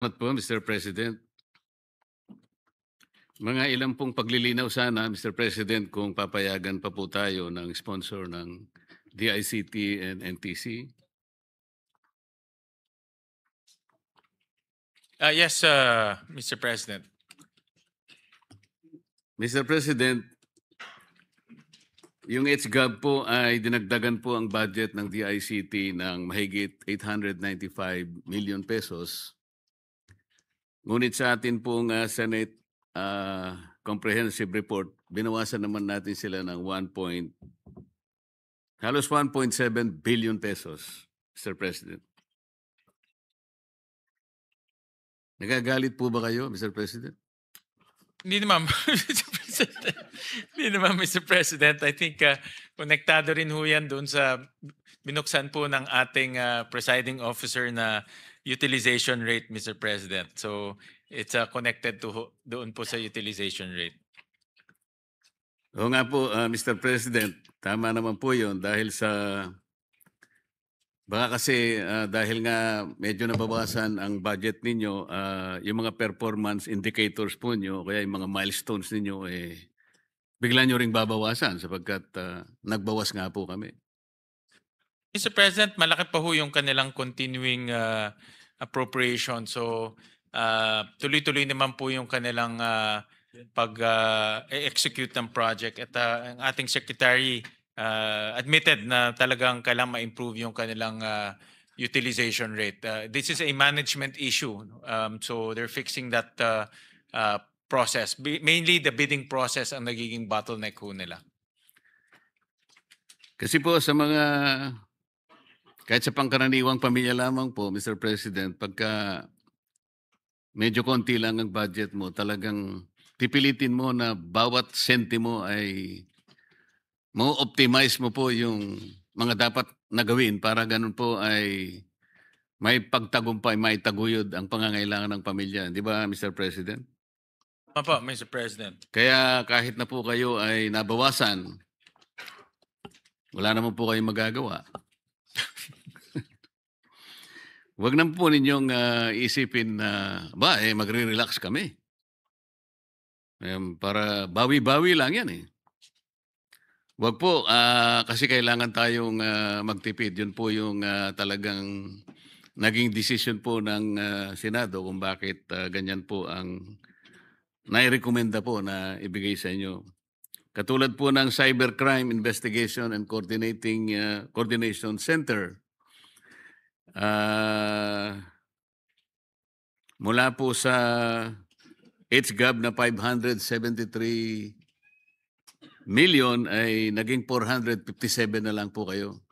Salamat po, Mr. President. Mga ilang pong paglilinaw sana, Mr. President, kung papayagan pa po tayo ng sponsor ng DICT and NTC. Yes, Mr. President. Mr. President, yung HGAB po ay dinagdagan po ang budget ng DICT ng mahigit 895 million pesos. Ngunit sa atin pong Senate Comprehensive Report, binawasan naman natin sila ng halos 1.7 billion pesos, Mr. President. Nagagalit po ba kayo, Mr. President? Hindi naman, Mr. President. Hindi naman, Mr. President. I think konektado rin ho yan doon sa binuksan po ng ating presiding officer na utilization rate, Mr. President. So it's connected to doon po sa utilization rate. Oo nga po, Mr. President. Tama naman po yun dahil sa... Baka kasi dahil nga medyo nababawasan ang budget ninyo, yung mga performance indicators po nyo, kaya yung mga milestones ninyo, bigla nyo ring babawasan sapagkat nagbawas nga po kami. Mr. President, malaki pa ho yung kanilang continuing appropriation. So tuloy-tuloy naman po yung kanilang pag-execute ng project. At ang ating secretary admitted na talagang kailangan ma-improve yung kanilang utilization rate. This is a management issue. So they're fixing that process. Mainly the bidding process ang nagiging bottleneck ho nila. Kasi po sa mga, kahit sa pangkaraniwang pamilya lamang po, Mr. President, pagka medyo konti lang ang budget mo, talagang pipilitin mo na bawat sentimo ay mo-optimize mo po yung mga dapat na gawin para ganun po ay may pagtagumpay, may taguyod ang pangangailangan ng pamilya. Di ba, Mr. President? Opo, Mr. President. Kaya kahit na po kayo ay nabawasan, wala naman po kayong magagawa. Huwag naman po ninyong isipin na, magre-relax kami. Para bawi-bawi lang yan eh. Huwag po, kasi kailangan tayong magtipid. Yun po yung talagang naging decision po ng Senado kung bakit ganyan po ang nairekomenda po na ibigay sa inyo. Katulad po ng Cybercrime Investigation and Coordination Center. Mula po sa HGAB na 573 million ay naging 457 na lang po kayo.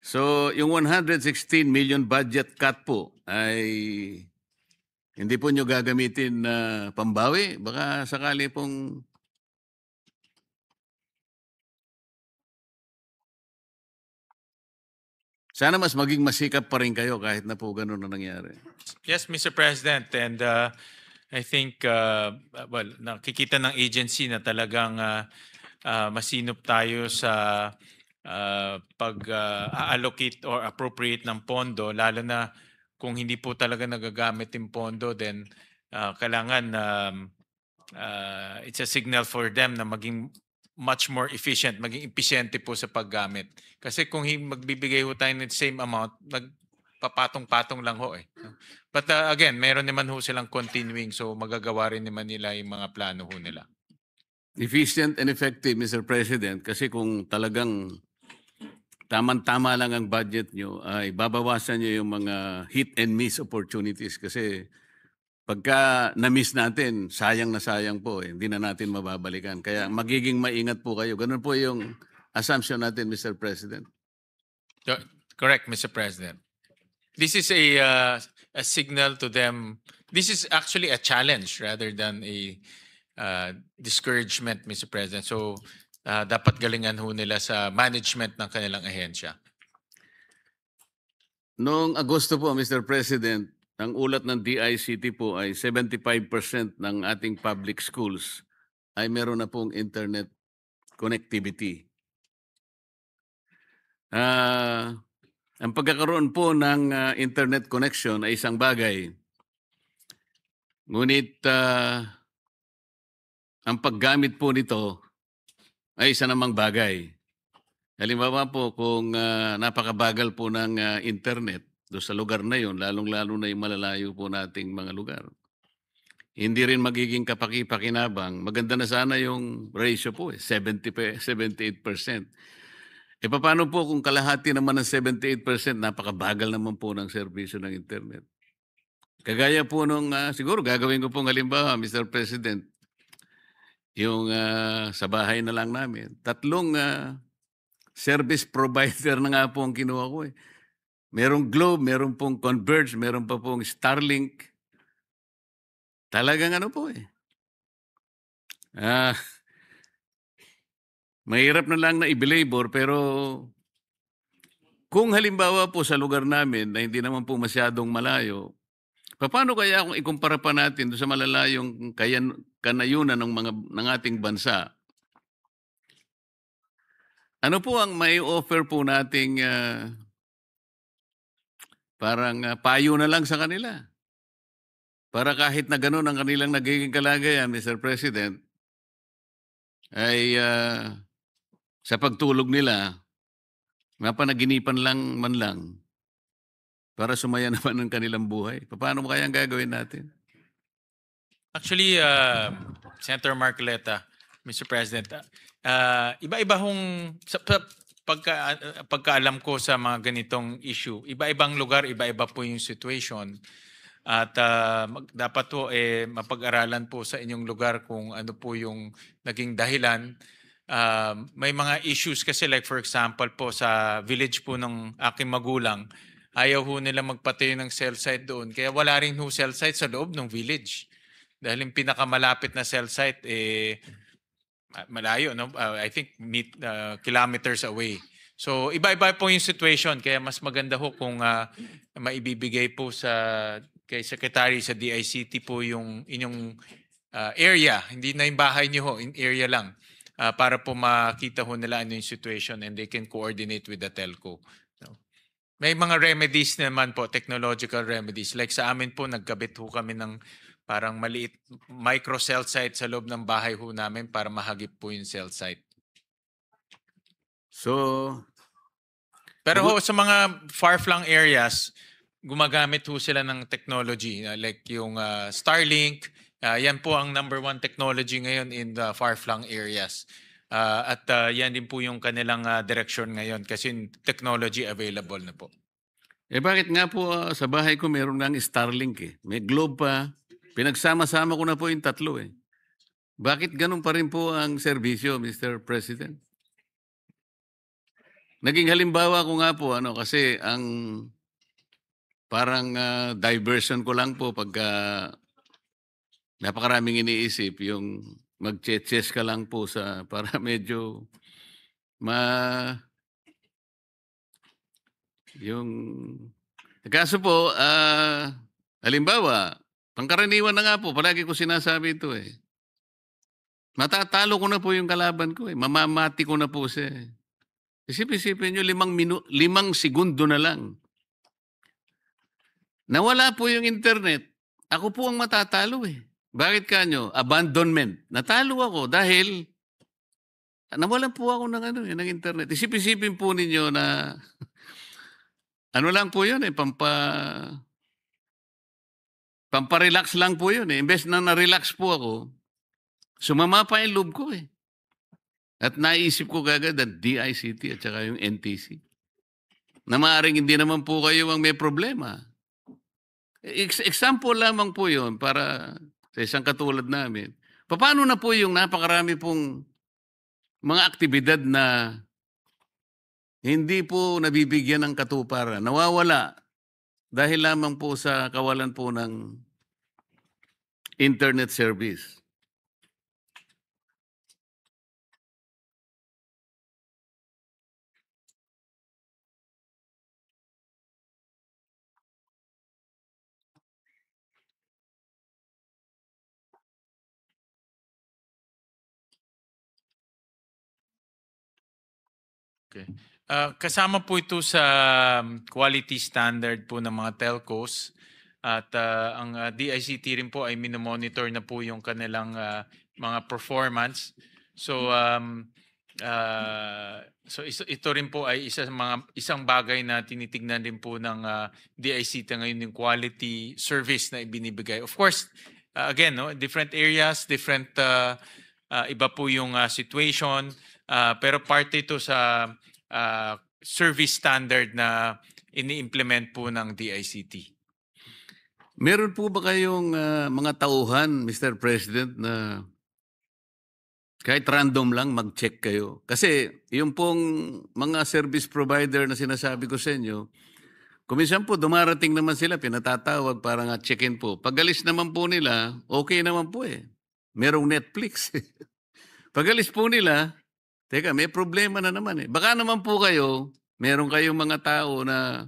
So, yung 116 million budget cut po ay hindi po nyo gagamitin na pambawi. Baka sakali pong... Sana mas maging masikap pa rin kayo kahit na po ganun na nangyari. Yes, Mr. President. And I think, nakikita ng agency na talagang masinop tayo sa pag-allocate or appropriate ng pondo, lalo na kung hindi po talaga nagagamit yung pondo, then kailangan it's a signal for them na maging much more efficient, maging episyente po sa paggamit. Kasi kung magbibigay ho tayo ng same amount, papatong-patong lang ho eh. But again, meron naman ho silang continuing, so magagawa rin naman nila yung mga plano ho nila. Efficient and effective, Mr. President, kasi kung talagang tama lang ang budget nyo, ay babawasan nyo yung mga hit and miss opportunities kasi pagka na-miss natin, sayang na sayang po eh. Hindi na natin mababalikan. Kaya magiging maingat po kayo. Ganun po yung assumption natin, Mr. President. Correct, Mr. President. This is a signal to them. This is actually a challenge rather than a discouragement, Mr. President. So, dapat galingan ho nila sa management ng kanilang ahensya. Noong Agosto po, Mr. President, ang ulat ng DICT po ay 75% ng ating public schools ay meron na pong internet connectivity. ang pagkakaroon po ng internet connection ay isang bagay. Ngunit ang paggamit po nito ay isa namang bagay. Halimbawa po kung napakabagal po ng internet doon sa lugar na yon, lalong-lalo na yung malalayo po nating mga lugar. Hindi rin magiging kapaki-pakinabang. Maganda na sana yung ratio po 78%. Paano po kung kalahati naman ng 78%, napakabagal naman po ng serbisyo ng internet. Kagaya po nung siguro gagawin ko pong halimbawa, Mr. President, yung sa bahay na lang namin, 3 service provider na nga po ang kinuha ko eh. Merong Globe, meron pong Converge, meron pa pong Starlink. Talagang ano po eh. Mahirap na lang na i-belabor pero kung halimbawa po sa lugar namin na hindi naman po masyadong malayo, paano kaya kung ikumpara pa natin doon sa malalayong kanayunan ng ating bansa? Ano po ang may offer po nating parang payo na lang sa kanila? Para kahit na gano'n ang kanilang nagiging kalagayan, Mr. President, ay sa pagtulog nila, mapanaginipan lang man lang para sumaya naman ang kanilang buhay. Paano kaya ang gagawin natin? Actually, Senator Marcoleta, Mr. President, iba-iba hong pagkaalam ko sa mga ganitong issue, iba-ibang lugar, iba-iba po yung situation. At dapat po mapag-aralan po sa inyong lugar kung ano po yung naging dahilan. May mga issues kasi like for example po sa village po ng aking magulang, ayaw ho nila magpatayo ng cell site doon. Kaya wala rin ho cell site sa loob ng village. Dahil yung pinakamalapit na cell site, malayo, no? I think kilometers away. So, iba-iba po yung situation. Kaya mas maganda ho kung maibibigay po kay Secretary sa DICT po yung inyong area. Hindi na yung bahay niyo ho, in area lang. Para po makita ho nila ano yung situation and they can coordinate with the telco. May mga remedies naman po, technological remedies. Like sa amin po, nagkabit ho kami ng parang maliit micro cell site sa loob ng bahay ho namin para mahagip po yung cell site. So, pero ho, sa mga far-flung areas, gumagamit ho sila ng technology like yung Starlink. Yan po ang number 1 technology ngayon in the far-flung areas. At yan din po yung kanilang direksyon ngayon kasi technology available na po. bakit nga po sa bahay ko meron ng Starlink eh. May Globe pa. Pinagsama-sama ko na po yung 3 eh. Bakit ganun pa rin po ang serbisyo, Mr. President? Naging halimbawa ko nga po, kasi ang parang diversion ko lang po pagka napakaraming iniisip, yung mag-chess ka lang po para medyo yung kaso po, halimbawa, pangkaraniwan na nga po, palagi ko sinasabi ito eh. Matatalo ko na po yung kalaban ko eh. Mamamati ko na po siya eh. Isipin nyo, 5 segundo na lang. Nawala po yung internet. Ako po ang matatalo eh. Bakit kanyo? Abandonment. Natalo ako dahil nawalan po ako ng internet. Isipin po ninyo na ano lang po yun eh, pamparelax lang po yun eh. Imbes na na-relax po ako, sumama pa yung loob ko eh. At naisip ko kagad ang DICT at saka yung NTC. Na maaaring hindi naman po kayo ang may problema. Example lamang po yun para sa isang katulad namin. Paano na po yung napakarami pong mga aktibidad na hindi po nabibigyan ng katuparan, nawawala dahil lamang po sa kawalan po ng internet service. Okay. Kasama po ito sa quality standard po ng mga telcos at ang DICT rin po ay minomonitor na po yung kanilang mga performance. So ito rin po ay isang bagay na tinitingnan din po ng DICT ngayon, yung quality service na ibinibigay. Of course, again, no, different areas, different iba po yung situation, pero parte ito sa service standard na ini-implement po ng DICT. Meron po ba kayong mga tauhan, Mr. President, na kahit random lang mag-check kayo? Kasi yung pong mga service provider na sinasabi ko sa inyo, kuminsan po dumarating naman sila, pinatatawag para nga check-in po. Pag-alis naman po nila, okay naman po eh. Merong Netflix. Pag-alis po nila, teka, may problema na naman eh. Baka naman po kayo, meron kayong mga tao na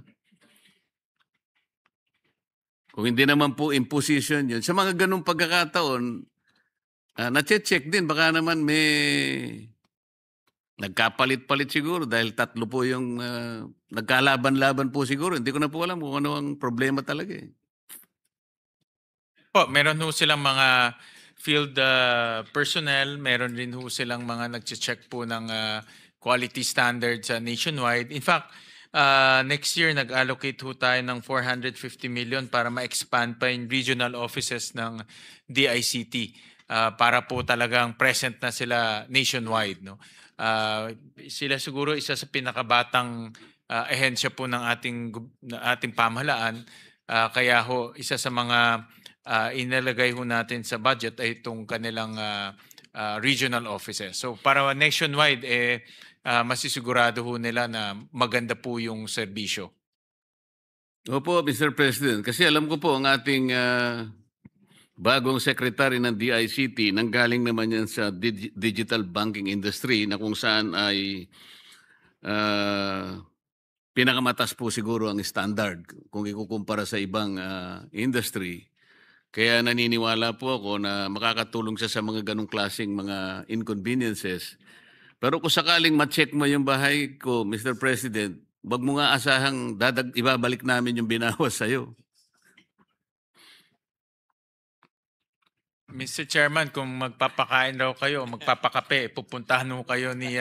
kung hindi naman po imposition yun, sa mga ganung pagkakataon, na-check din, baka naman may nagkapalit-palit siguro dahil tatlo po yung nagkalaban-laban po siguro. Hindi ko na po alam kung ano ang problema talaga eh. Po, meron ho silang mga field personnel, meron rin ho silang mga nagche-check po ng quality standards nationwide. In fact, next year nag-allocate ho tayo ng 450 million para ma-expand pa yung regional offices ng DICT para po talagang present na sila nationwide, no? Sila siguro isa sa pinakabatang ahensya po ng ating pamahalaan, kaya ho isa sa mga inilagay ho natin sa budget ay itong kanilang regional offices. So para nationwide, masisigurado ho nila na maganda po yung serbisyo. Opo, Mr. President. Kasi alam ko po ang ating bagong secretary ng DICT, nanggaling naman yan sa digital banking industry na kung saan ay pinakamatas po siguro ang standard kung ikukumpara sa ibang industry. Kaya naniniwala po ako na makakatulong siya sa mga ganong klaseng mga inconveniences. Pero kung sakaling ma-check mo yung bahay ko, Mr. President, wag mo nga asahang ibabalik namin yung binawas sa'yo. Mr. Chairman, kung magpapakain raw kayo, magpapakape, pupuntahan ho kayo ni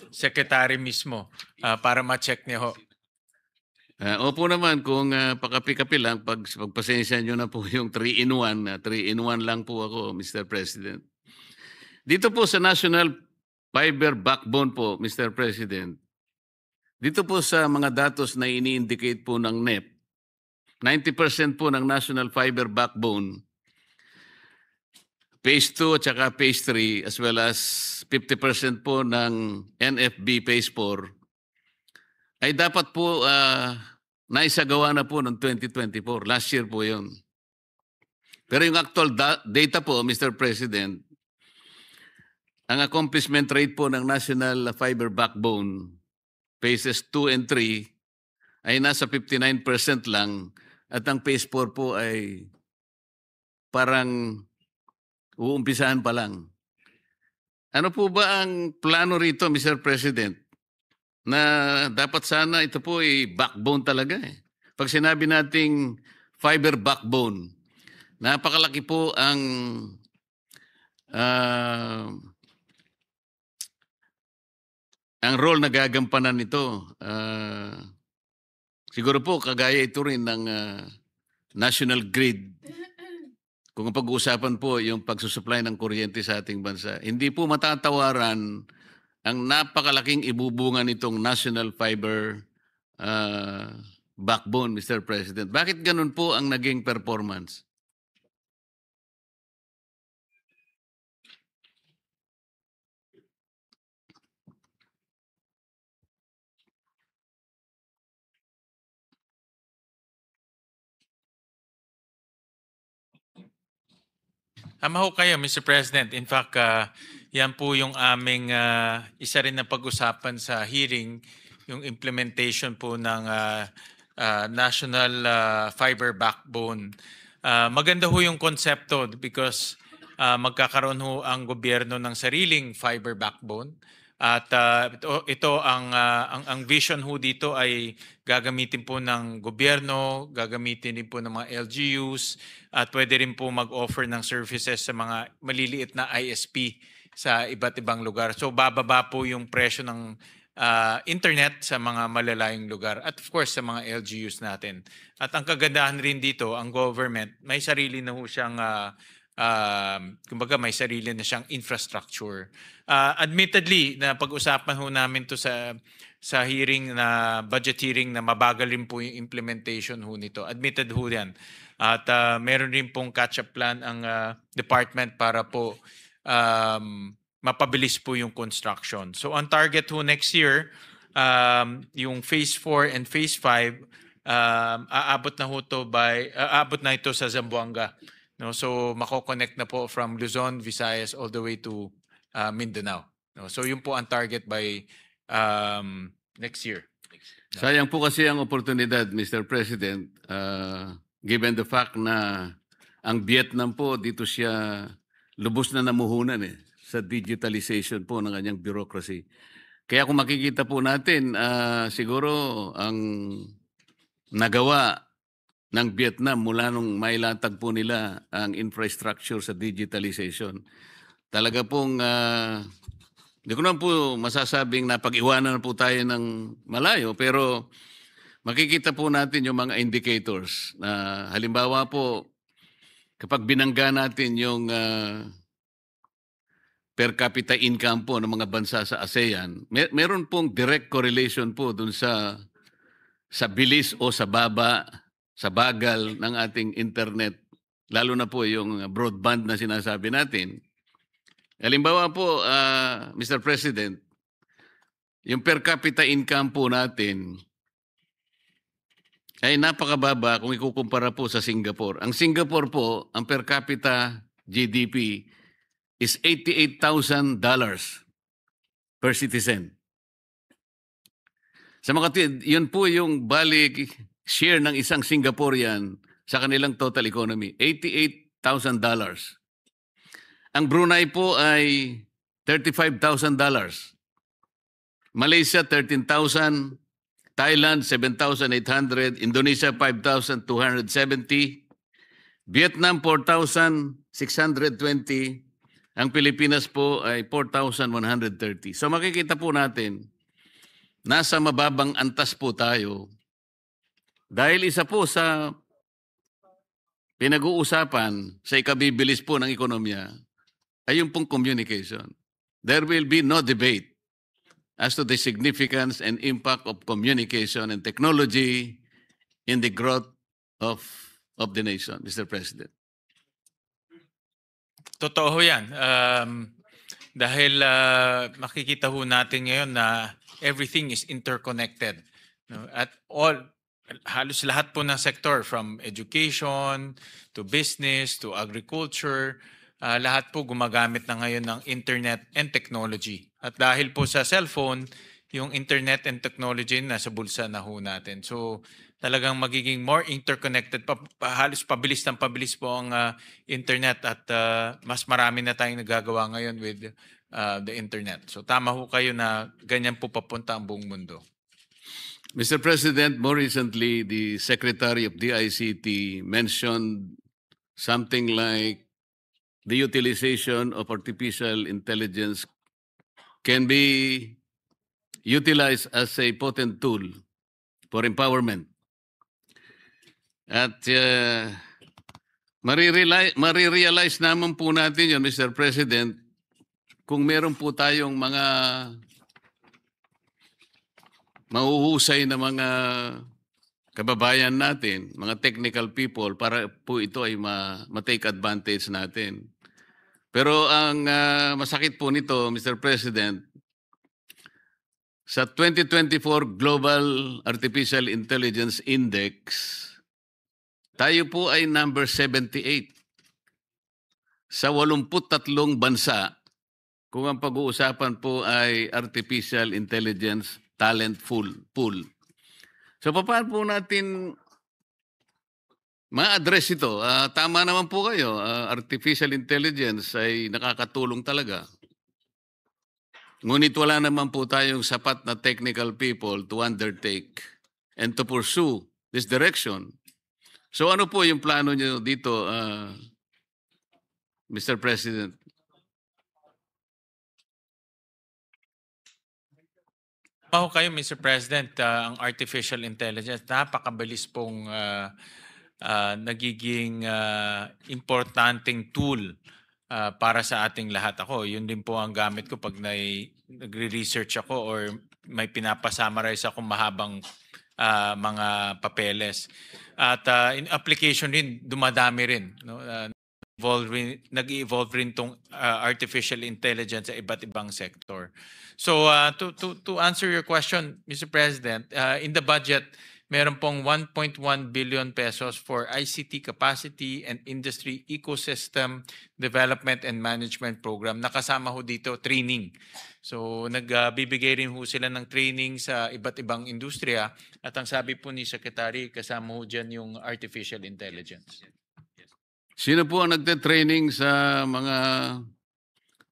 Secretary mismo para ma-check niya ho. Opo naman, kung pakapi-kapi lang, pagpasensya nyo na po yung 3-in-1. 3-in-1 lang po ako, Mr. President. Dito po sa National Fiber Backbone po, Mr. President, dito po sa mga datos na ini-indicate po ng NEP, 90% po ng National Fiber Backbone, Phase 2 at saka Phase 3, as well as 50% po ng NFB Phase 4, ay dapat po naisagawa na po noong 2024. Last year po yun. Pero yung actual data po, Mr. President, ang accomplishment rate po ng National Fiber Backbone, Phases 2 and 3, ay nasa 59% lang at ang Phase 4 po ay parang uumpisahan pa lang. Ano po ba ang plano rito, Mr. President? Na dapat sana ito po ay backbone talaga eh. Pag sinabi nating fiber backbone, napakalaki po ang role na gagampanan nito. Siguro po kagaya ito rin ng national grid. Kung pag-uusapan po yung pagsusupply ng kuryente sa ating bansa, hindi po matatawaran ang napakalaking ibubunga nitong National Fiber Backbone, Mr. President. Bakit ganun po ang naging performance? Tama ho kayo, Mr. President. In fact, yan po yung aming isa rin na pag-usapan sa hearing, yung implementation po ng National Fiber Backbone. Maganda ho yung konsepto because magkakaroon ho ang gobyerno ng sariling fiber backbone At ito ang vision ho dito ay gagamitin po ng gobyerno, gagamitin din po ng mga LGUs, at pwede rin po mag-offer ng services sa mga maliliit na ISP sa iba't ibang lugar. So bababa po yung presyo ng internet sa mga malalayong lugar at of course sa mga LGUs natin. At ang kagandahan rin dito, ang government may sarili na ho siyang kumbaga may sarili na siyang infrastructure. Admittedly, na pag-usapan ho namin to sa hearing na budget hearing na mabagal rin po yung implementation ho nito. Admitted ho yan. At meron rin pong catch-up plan ang department para po mapabilis po yung construction. So on target ho next year, yung phase 4 and phase 5, aabot na ho to aabot na ito sa Zamboanga. No, so mako-connect na po from Luzon, Visayas all the way to Mindanao. No, so yun po ang target by next year. Sayang po kasi ang oportunidad, Mr. President, given the fact na ang Vietnam po, dito siya lubos na namuhunan sa digitalization po ng kanyang bureaucracy. Kaya kung makikita po natin, siguro ang nagawa ng Vietnam mula nung mailatag po nila ang infrastructure sa digitalization, talaga pong hindi ko naman po masasabing na pag-iwanan na po tayo ng malayo, pero makikita po natin yung mga indicators na halimbawa po kapag binangga natin yung per capita income po ng mga bansa sa ASEAN, meron pong direct correlation po dun sa bilis o sa bagal ng ating internet, lalo na po yung broadband na sinasabi natin. Halimbawa po, Mr. President, yung per capita income po natin ay napakababa kung ikukumpara po sa Singapore. Ang Singapore po, ang per capita GDP is $88,000 per citizen. Sa mga yun po yung balik share ng isang Singaporean sa kanilang total economy, $88,000. Ang Brunei po ay $35,000. Malaysia, 13,000. Thailand, 7,800. Indonesia, 5,270. Vietnam, 4,620. Ang Pilipinas po ay 4,130. So makikita po natin, nasa mababang antas po tayo dahil isa po sa pinag-uusapan sa ikabibilis po ng ekonomiya ay yung pong communication. There will be no debate as to the significance and impact of communication and technology in the growth of the nation, Mr. President. Totoo yan. Dahil makikita ho natin ngayon na everything is interconnected. No? At halos lahat po ng sector, from education to business to agriculture, lahat po gumagamit na ngayon ng internet and technology. At dahil po sa cellphone, yung internet and technology nasa bulsa na ho natin. So talagang magiging more interconnected, halos pabilis po ang internet at mas marami na tayong nagagawa ngayon with the internet. So tama ho kayo na ganyan po papunta ang buong mundo. Mr. President, more recently, the Secretary of DICT mentioned something like the utilization of artificial intelligence can be utilized as a potent tool for empowerment. At marirealize naman po natin yun, Mr. President, kung meron po tayong mga mahuhusay na mga kababayan natin, mga technical people, para po ito ay ma-take advantage natin. Pero ang masakit po nito, Mr. President, sa 2024 Global Artificial Intelligence Index, tayo po ay number 78 sa 83 bansa kung ang pag-uusapan po ay artificial intelligence talent pool. So paano po natin ma-address ito? Tama naman po kayo, artificial intelligence ay nakakatulong talaga. Ngunit wala naman po tayong sapat na technical people to undertake and to pursue this direction. So ano po yung plano niyo dito, Mr. President? Kayo, Mr. President, ang artificial intelligence, napakabilis pong nagiging importanteng tool para sa ating lahat. Ako, yun din po ang gamit ko pag nagre-research ako or may pinapasummarize akong mahabang mga papeles. At in application rin, dumadami rin. No? Nag-evolve rin tong artificial intelligence sa iba't ibang sector. So to answer your question, Mr. President, in the budget, meron pong 1.1 billion pesos for ICT capacity and industry ecosystem development and management program. Nakasama ho dito training. So nagbibigay rin ho sila ng training sa iba't ibang industriya at ang sabi po ni Secretary, kasama ho dyan yung artificial intelligence. Sino po ang nagte-training sa mga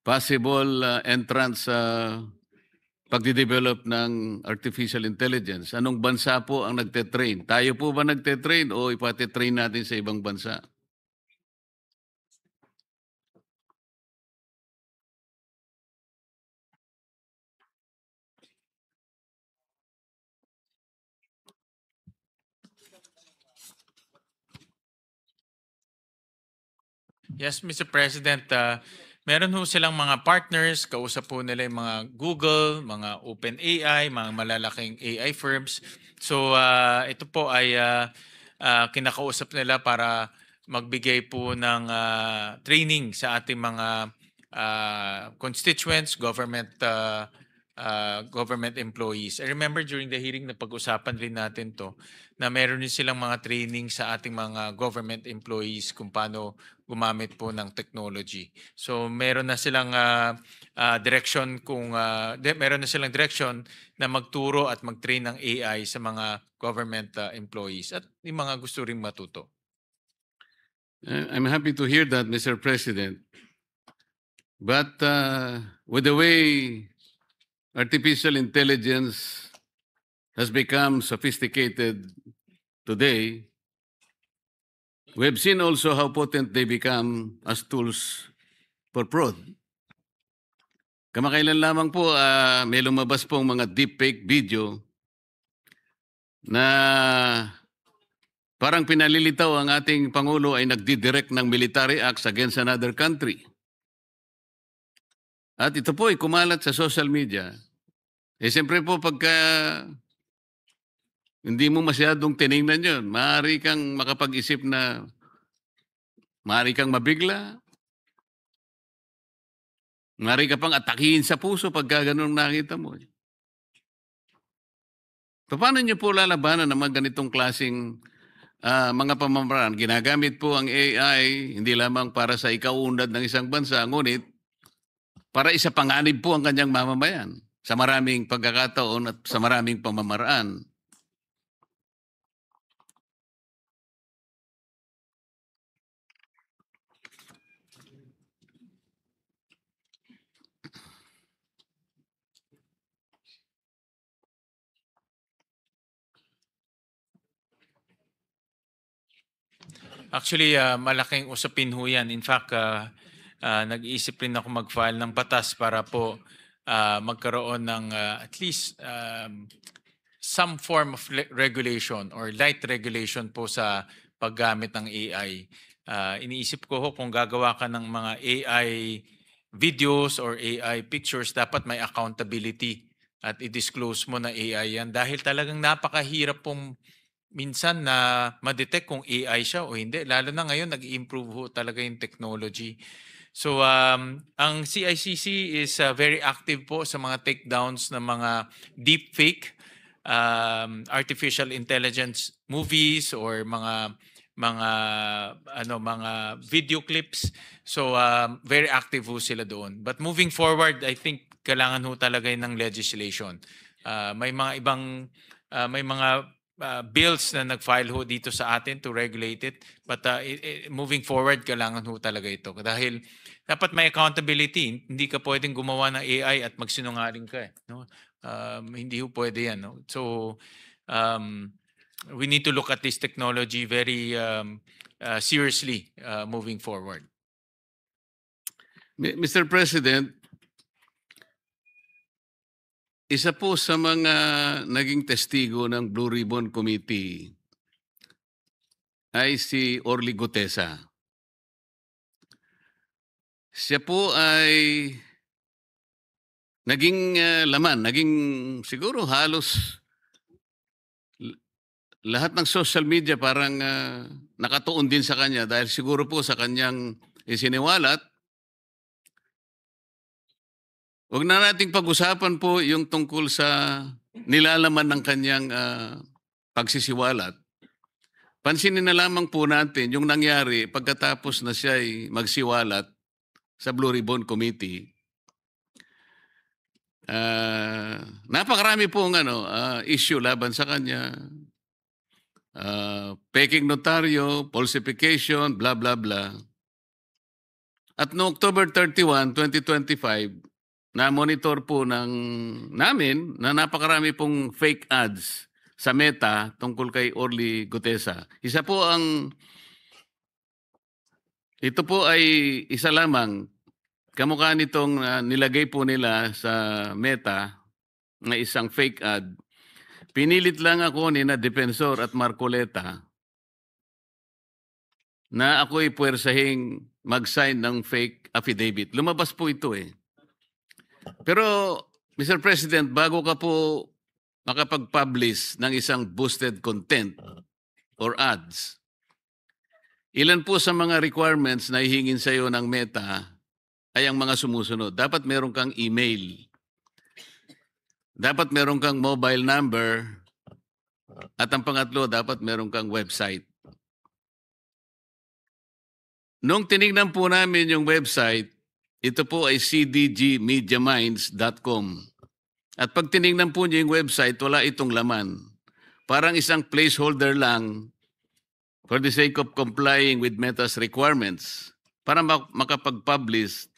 possible entrants sa pagde-develop ng artificial intelligence? Anong bansa po ang nagte-train? Tayo po ba nagte-train o ipate-train natin sa ibang bansa? Yes, Mr. President, meron ho silang mga partners, kausap po nila yung mga Google, mga OpenAI, mga malalaking AI firms. So ito po ay kinakausap nila para magbigay po ng training sa ating mga constituents, government employees. I remember during the hearing na pag-usapan rin natin to na meron din silang mga training sa ating mga government employees kung paano gumamit po ng technology. So meron na silang direction meron na silang direction na magturo at mag-train ng AI sa mga government employees at yung mga gusto ring matuto. I'm happy to hear that, Mr. President. But with the way artificial intelligence has become sophisticated today, we have seen also how potent they become as tools for fraud. Kamakailan lamang po, may lumabas pong mga deepfake video na parang pinalilitaw ang ating Pangulo ay nagdidirect ng military acts against another country. At ito po ay kumalat sa social media. Siyempre po pagka hindi mo masyadong tinignan yun, maaari kang makapag-isip na maaari kang mabigla, maaari ka pang atakihin sa puso pagka ganun nakita mo. Paano nyo po lalabanan ng mga ganitong klaseng mga pamamaraan? Ginagamit po ang AI hindi lamang para sa ikaunlad ng isang bansa, ngunit para isapanganib po ang kanyang mamamayan sa maraming pagkakataon at sa maraming pamamaraan. Actually, malaking usapin ho yan. In fact, nag-iisip rin ako mag-file ng batas para po magkaroon ng at least some form of regulation or light regulation po sa paggamit ng AI. Iniisip ko ho kung gagawa ka ng mga AI videos or AI pictures, dapat may accountability at i-disclose mo na AI yan dahil talagang napakahirap pong minsan na ma-detect kung AI siya o hindi. Lalo na ngayon, nag-improve ho talaga yung technology. So, ang CICC is very active po sa mga takedowns ng mga deepfake, artificial intelligence movies or mga video clips. So, very active ho sila doon. But moving forward, I think kailangan ho talaga ng legislation. May mga bills na nag-file ho dito sa atin to regulate it. But moving forward, kailangan ho talaga ito. Dahil dapat may accountability. Hindi ka pwedeng gumawa ng AI at magsinungaling ka. No? Hindi ho pwede yan. No? So, we need to look at this technology very seriously moving forward. Mr. President, isa po sa mga naging testigo ng Blue Ribbon Committee ay si Orly Gutesa. Siya po ay naging laman, naging siguro halos lahat ng social media parang nakatuon din sa kanya dahil siguro po sa kanyang isiniwalat. Huwag na nating pag-usapan po yung tungkol sa nilalaman ng kanyang pagsisiwalat. Pansinin na lamang po natin yung nangyari pagkatapos na siya ay magsiwalat sa Blue Ribbon Committee. Napakarami pong issue laban sa kanya. Peking notaryo, falsification, blah, blah, blah. At no October 31, 2025, na-monitor po namin na napakarami pong fake ads sa Meta tungkol kay Orly Gutesa. Ito po ay isa lamang kamukha nitong nilagay po nila sa Meta na isang fake ad. Pinilit lang ako ni na Defensor at Marcoleta na ako'y puwersahing mag-sign ng fake affidavit. Lumabas po ito eh. Pero, Mr. President, bago ka po makapag-publish ng isang boosted content or ads, ilan po sa mga requirements na hihingin sa iyo ng Meta ay ang mga sumusunod. Dapat meron kang email. Dapat meron kang mobile number. At ang pangatlo, dapat meron kang website. Nung tinignan po namin yung website, ito po ay cdgmediaminds.com. At pag tinignan po niyo yung website, wala itong laman. Parang isang placeholder lang for the sake of complying with Meta's requirements para makapag-publish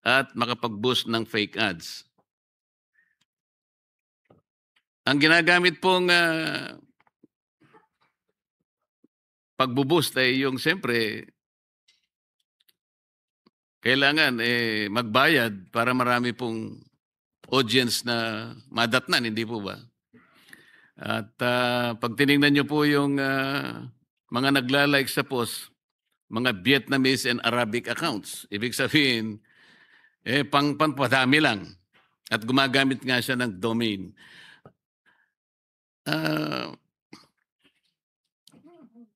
at makapag-boost ng fake ads. Ang ginagamit pong pag-boost ay yung siyempre kailangan magbayad para marami pong audience na madatnan, hindi po ba? At pag tinignan nyo po yung mga naglalike sa post, mga Vietnamese and Arabic accounts, ibig sabihin, pangpadami lang. At gumagamit nga siya ng domain.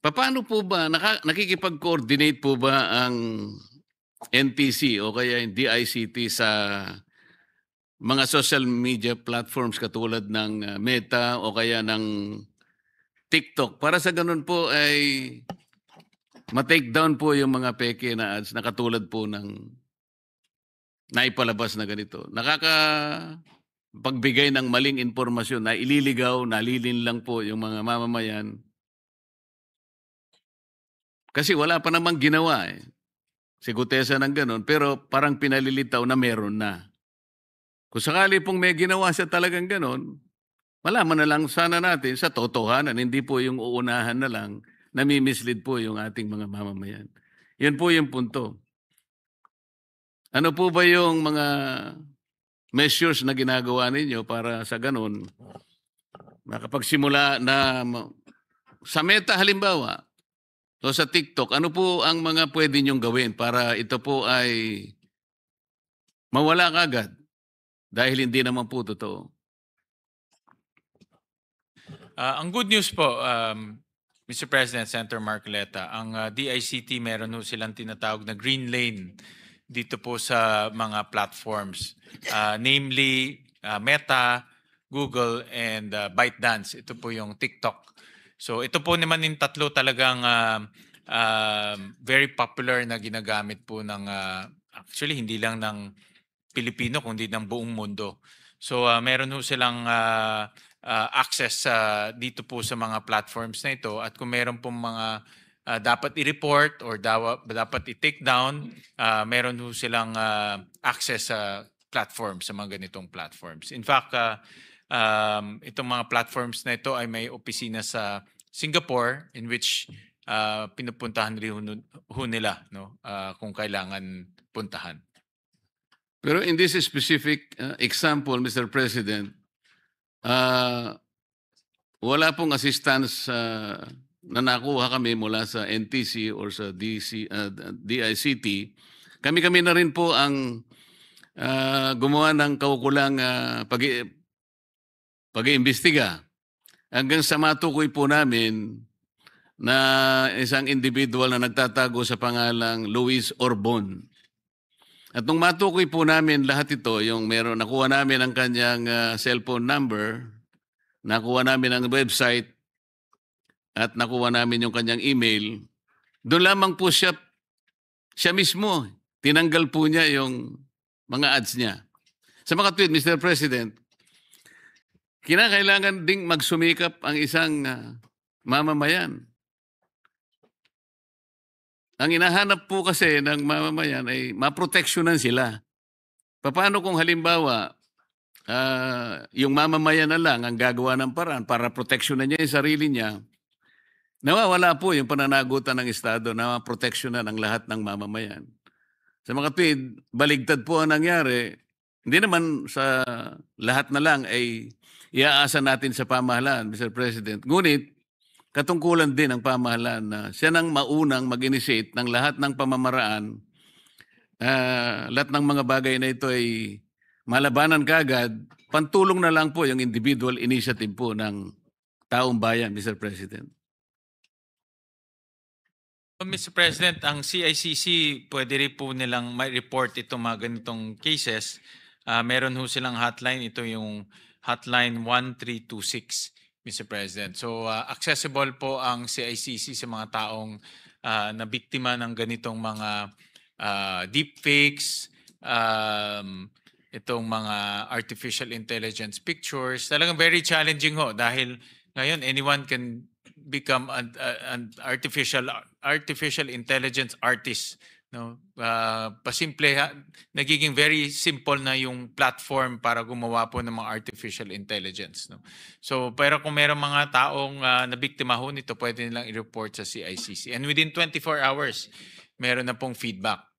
Paano po ba, nakikipag-coordinate po ba ang NTC o kaya yung DICT sa mga social media platforms katulad ng Meta o kaya ng TikTok para sa ganun po ay ma-take down po yung mga peke na ads na katulad po ng naipalabas na ganito. Nakakapagbigay ng maling impormasyon na ililigaw, nalilin lang po yung mga mamamayan. Kasi wala pa namang ginawa eh. Si Gutesa ng ganun, pero parang pinalilitaw na meron na. Kung sakali pong may ginawa siya talagang ganun, malaman na lang sana natin sa totohanan, hindi po yung uunahan na lang, nami-mislead po yung ating mga mamamayan. Yun po yung punto. Ano po ba yung mga measures na ginagawa ninyo para sa ganun, makapagsimula na sa Meta halimbawa, o sa TikTok, ano po ang mga pwede niyong gawin para ito po ay mawala kagad dahil hindi naman po totoo? Ang good news po, Mr. President, Senator Marcoleta, ang DICT meron ho silang tinatawag na green lane dito po sa mga platforms. Namely, Meta, Google, and ByteDance. Ito po yung TikTok. So ito po naman yung tatlo talagang very popular na ginagamit po ng, actually hindi lang ng Pilipino kundi ng buong mundo. So meron ho silang access dito po sa mga platforms na ito, at kung meron pong mga dapat i-report or dapat i-take down, meron ho silang access sa platform, sa mga ganitong platforms. In fact, itong mga platforms na ito ay may opisina sa Singapore, in which pinupuntahan rin ho nila, no? Kung kailangan puntahan. Pero in this specific example, Mr. President, wala pong assistance na nakuha kami mula sa NTC or sa DICT. Kami-kami na rin po ang gumawa ng kaukulang pag-iimbestiga. Hanggang sa matukoy po namin na isang individual na nagtatago sa pangalang Luis Orbon. At nung matukoy po namin lahat ito, yung nakuha namin ang kanyang cellphone number, nakuha namin ang website, at nakuha namin yung kanyang email, doon lamang po siya mismo, tinanggal po niya yung mga ads niya. Sa mga tweet, Mr. President, kinakailangan ding magsumikap ang isang mamamayan. Ang hinahanap po kasi ng mamamayan ay maproteksyonan sila. Paano kung halimbawa, yung mamamayan na lang ang gagawa ng paraan para proteksyonan niya yung sarili niya, nawawala po yung pananagutan ng Estado na maproteksyonan ang lahat ng mamamayan. Sa mga tweet, baligtad po ang nangyari. Hindi naman sa lahat na lang ay iaasa natin sa pamahalaan, Mr. President. Ngunit, katungkulan din ng pamahalaan na siya nang maunang mag-initiate ng lahat ng pamamaraan. Lahat ng mga bagay na ito ay malabanan kaagad. Pantulong na lang po yung individual initiative po ng taong bayan, Mr. President. Mr. President, ang CICC pwede rin po nilang may report itong mga ganitong cases. Meron ho silang hotline. Ito yung hotline 1326, Mr. President. So accessible po ang CICC sa mga taong na biktima ng ganitong mga deepfakes, itong mga artificial intelligence pictures. Talagang very challenging ho dahil ngayon anyone can become an artificial intelligence artist, no? Pasimple, nagiging very simple na yung platform para gumawa po ng mga artificial intelligence, no? So pero kung mayroong mga taong nabiktima ho nito, pwede nilang i-report sa CICC, and within 24 hours meron na pong feedback.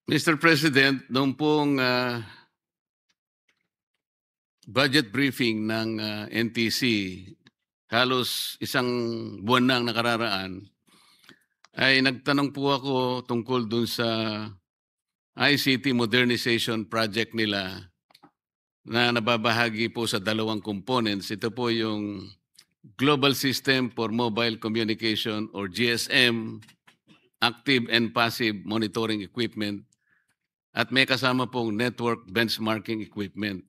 Mr. President, noong pong budget briefing ng NTC, halos isang buwan na ang nakararaan, ay nagtanong po ako tungkol dun sa ICT modernization project nila na nababahagi po sa dalawang components. Ito po yung Global System for Mobile Communication or GSM, Active and Passive Monitoring Equipment, at may kasama pong Network Benchmarking Equipment.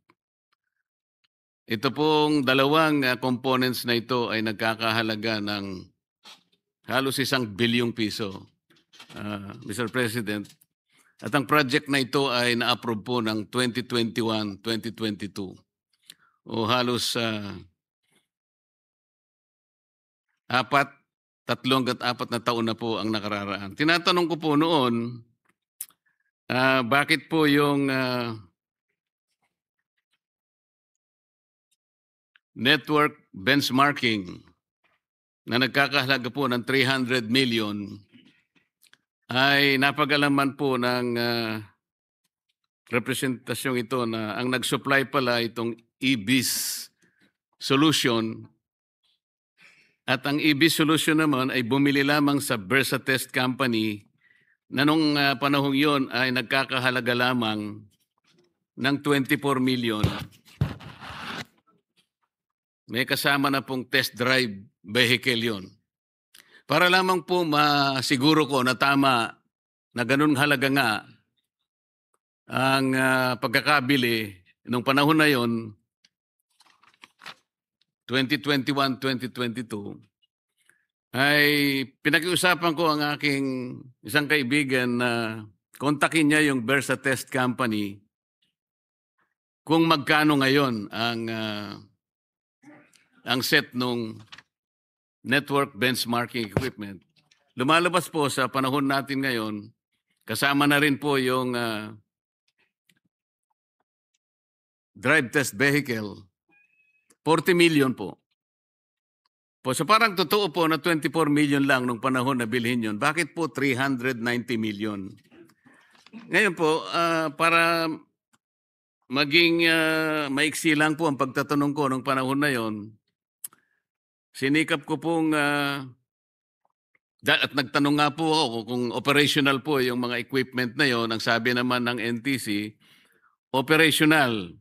Ito pong dalawang components na ito ay nagkakahalaga ng halos 1 bilyong piso, Mr. President. At ang project na ito ay na-approve po ng 2021-2022. O halos 3 at 4 na taon na po ang nakararaan. Tinatanong ko po noon, bakit po yung network benchmarking na nagkakahalaga po ng 300 million ay napag-alaman po ng representasyong ito na ang nag-supply pala itong EBIS solution, at ang EBIS solution naman ay bumili lamang sa Versatest Company na nung panahong yon ay nagkakahalaga lamang ng 24 million. May kasama na pong test drive vehicle yon. Para lamang po masiguro ko na tama na ganun halaga nga ang pagkakabili nung panahon na yon, 2021-2022, ay pinakiusapan ko ang aking isang kaibigan na kontakin niya yung Versatest Company kung magkano ngayon ang set nung network benchmarking equipment. Lumalabas po sa panahon natin ngayon, kasama na rin po yung drive test vehicle, 40 million po. So parang totoo po na 24 million lang nung panahon na bilhin yun. Bakit po 390 million? Ngayon po, para maging maiksi lang po ang pagtatanong ko nung panahon na yon, sinikap ko pong at nagtanong nga po ako kung operational po yung mga equipment na yon. Ang sabi naman ng NTC, operational.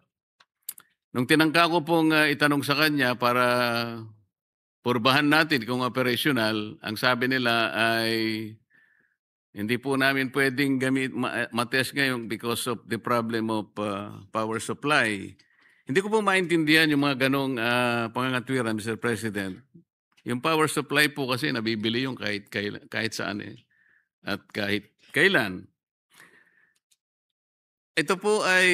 Nung tinangka ko pong itanong sa kanya para purbahan natin kung operational, ang sabi nila ay hindi po namin pwedeng matest ngayon because of the problem of power supply. Hindi ko po maintindihan yung mga ganong pangangatwiran, Mr. President. Yung power supply po kasi nabibili yung kahit saan at kahit kailan. Ito po ay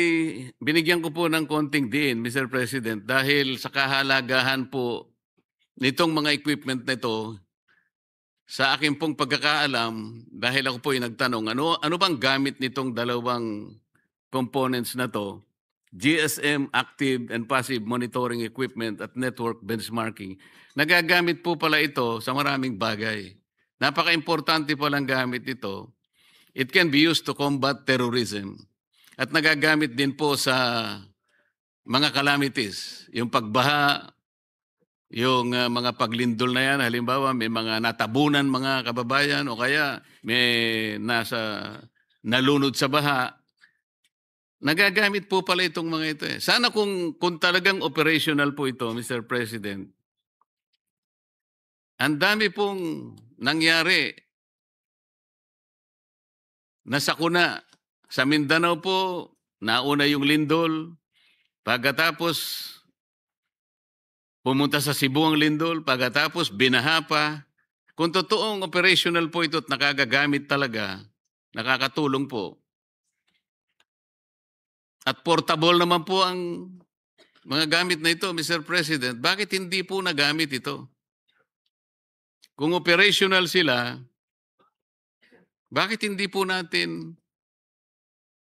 binigyan ko po ng konting diin, Mr. President, dahil sa kahalagahan po nitong mga equipment na ito, sa akin pong pagkakaalam, dahil ako po ay nagtanong, ano bang gamit nitong dalawang components na to? GSM Active and Passive Monitoring Equipment at Network Benchmarking. Nagagamit po pala ito sa maraming bagay. Napaka-importante palang gamit ito. It can be used to combat terrorism. At nagagamit din po sa mga calamities. Yung pagbaha, yung mga paglindol na yan, halimbawa may mga natabunan mga kababayan o kaya may nalunod sa baha, nagagamit po pala itong mga ito. Sana kung talagang operational po ito, Mr. President, ang dami pong nangyari na sakuna. Sa Mindanao po, nauna yung lindol, pagkatapos pumunta sa Cebu ang lindol, pagkatapos binaha pa. Kung totoong operational po ito at nakagagamit talaga, nakakatulong po. At portable naman po ang mga gamit na ito, Mr. President. Bakit hindi po nagamit ito? Kung operational sila, bakit hindi po natin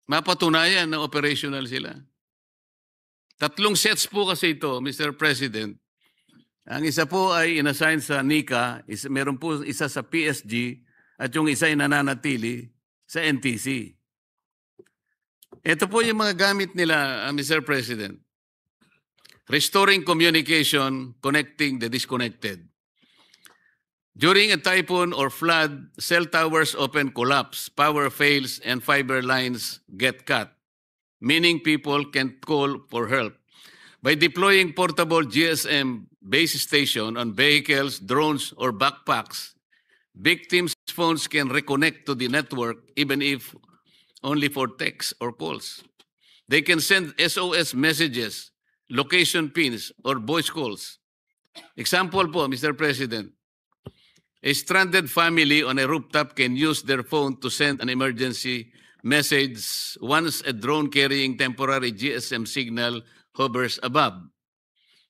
mapatunayan na operational sila? 3 sets po kasi ito, Mr. President. Ang isa po ay inassign sa NICA, meron po isa sa PSG, at yung isa ay nananatili sa NTC. Ito po yung mga gamit nila, Mr. President. Restoring communication, connecting the disconnected. During a typhoon or flood, cell towers often collapse, power fails, and fiber lines get cut, meaning people can't call for help. By deploying portable GSM base station on vehicles, drones, or backpacks, victims' phones can reconnect to the network even if only for text or calls. They can send SOS messages, location pins, or voice calls. Example po, Mr. President, a stranded family on a rooftop can use their phone to send an emergency message once a drone carrying temporary GSM signal hovers above.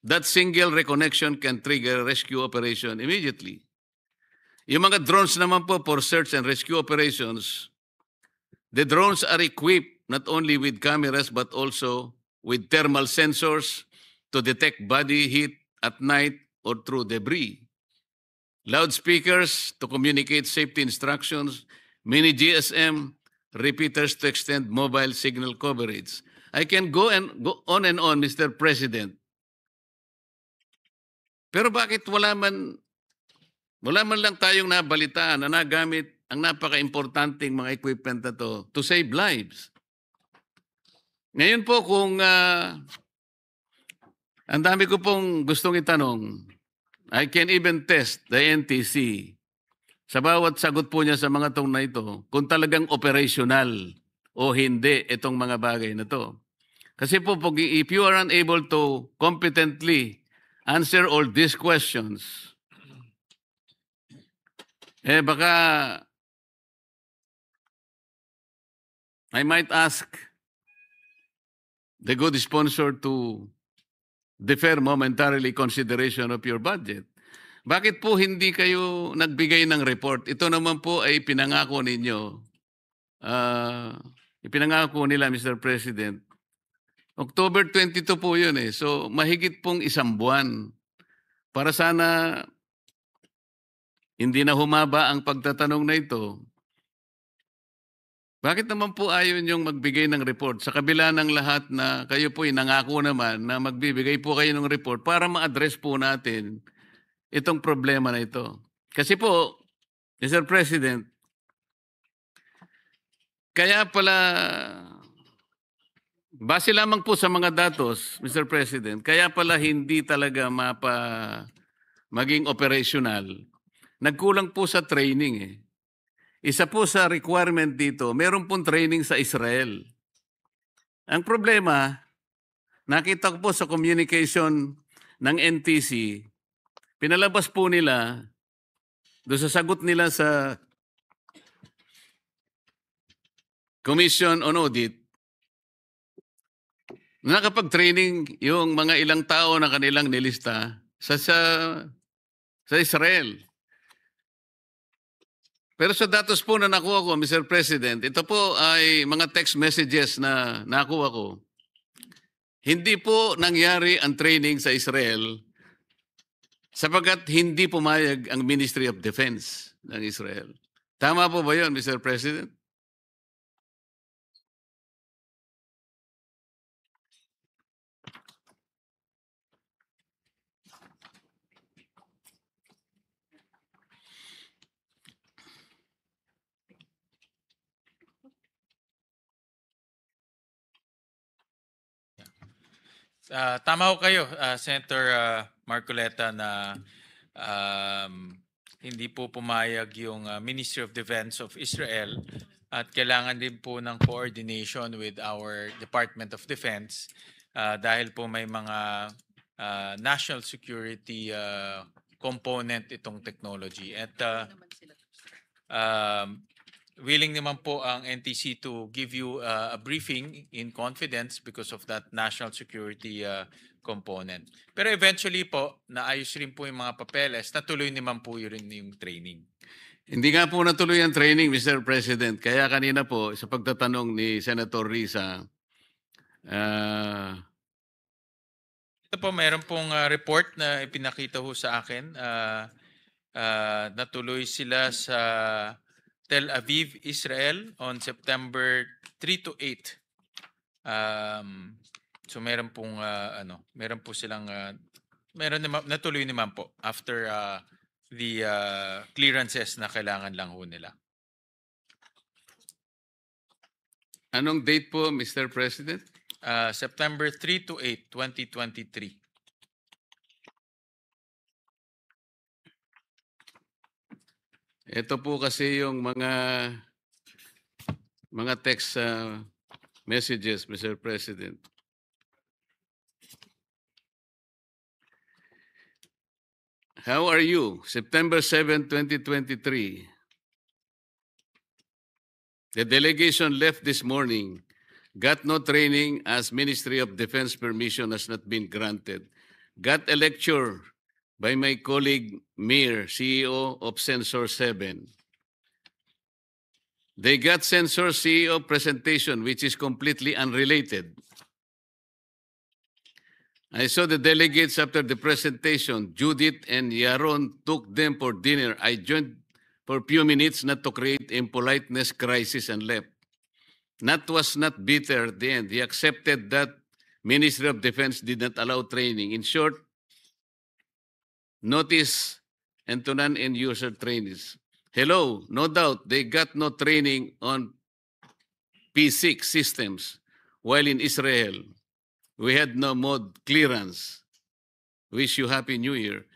That single reconnection can trigger rescue operation immediately. Yung mga drones naman po for search and rescue operations, the drones are equipped not only with cameras but also with thermal sensors to detect body heat at night or through debris. Loudspeakers to communicate safety instructions, mini GSM repeaters to extend mobile signal coverage. I can go on and on, Mr. President. Pero bakit wala man lang tayong nabalitaan na nagamit ang napaka-importanting mga equipment na to save lives? Ngayon po kung ang dami ko pong gustong itanong, I can even test the NTC sa bawat sagot po niya sa mga tong na ito kung talagang operational o hindi itong mga bagay na to. Kasi po, if you are unable to competently answer all these questions, baka I might ask the good sponsor to defer momentarily consideration of your budget. Bakit po hindi kayo nagbigay ng report? Ito naman po ay pinangako ninyo. Ipinangako nila, Mr. President. October 22 po yun eh. So mahigit pong isang buwan. Para sana hindi na humaba ang pagtatanong na ito. Bakit naman po ayaw niyong magbigay ng report sa kabila ng lahat na kayo po nangako naman na magbibigay po kayo ng report para ma-address po natin itong problema na ito? Kasi po, Mr. President, kaya pala, base lamang po sa mga datos, Mr. President, kaya pala hindi talaga maging operational. Nagkulang po sa training eh. Isa po sa requirement dito, meron pong training sa Israel. Ang problema, nakita ko po sa communication ng NTC, pinalabas po nila, doon sa sagot nila sa Commission on Audit, nakapag-training yung mga ilang tao na kanilang nilista sa Israel. Pero sa datos po na nakuha ko, Mr. President, ito po ay mga text messages na nakuha ko. Hindi po nangyari ang training sa Israel sapagkat hindi pumayag ang Ministry of Defense ng Israel. Tama po ba yun, Mr. President? Tama ho kayo, Senator Marcoleta, na hindi po pumayag yung Ministry of Defense of Israel at kailangan din po ng coordination with our Department of Defense dahil po may mga national security component itong technology. At willing naman po ang NTC to give you a briefing in confidence because of that national security component. Pero eventually po, naayos rin po yung mga papeles, natuloy naman po yun yung training. Hindi nga po natuloy ang training, Mr. President. Kaya kanina po, sa pagtatanong ni Senator Risa, ito po, mayroon pong report na ipinakita ho sa akin. Natuloy sila sa Tel Aviv, Israel on September 3 to 8. So meron pong meron po silang natuloy naman po after the clearances na kailangan lang ho nila. anong date po, Mr. President? September 3 to 8, 2023. Ito po kasi yung mga text messages, Mr. President. How are you? September 7, 2023. The delegation left this morning. Got no training as Ministry of Defense permission has not been granted. Got a lecture by my colleague Mir, CEO of Sensor 7. They got Sensor CEO presentation, which is completely unrelated. I saw the delegates after the presentation. Judith and Yaron took them for dinner. I joined for a few minutes not to create impoliteness crisis and left. That was not bitter at the end. He accepted that Ministry of Defense did not allow training. In short, notice and to non-end user trainings. Hello, no doubt they got no training on P6 systems, while in Israel, we had no mod clearance. Wish you Happy New Year.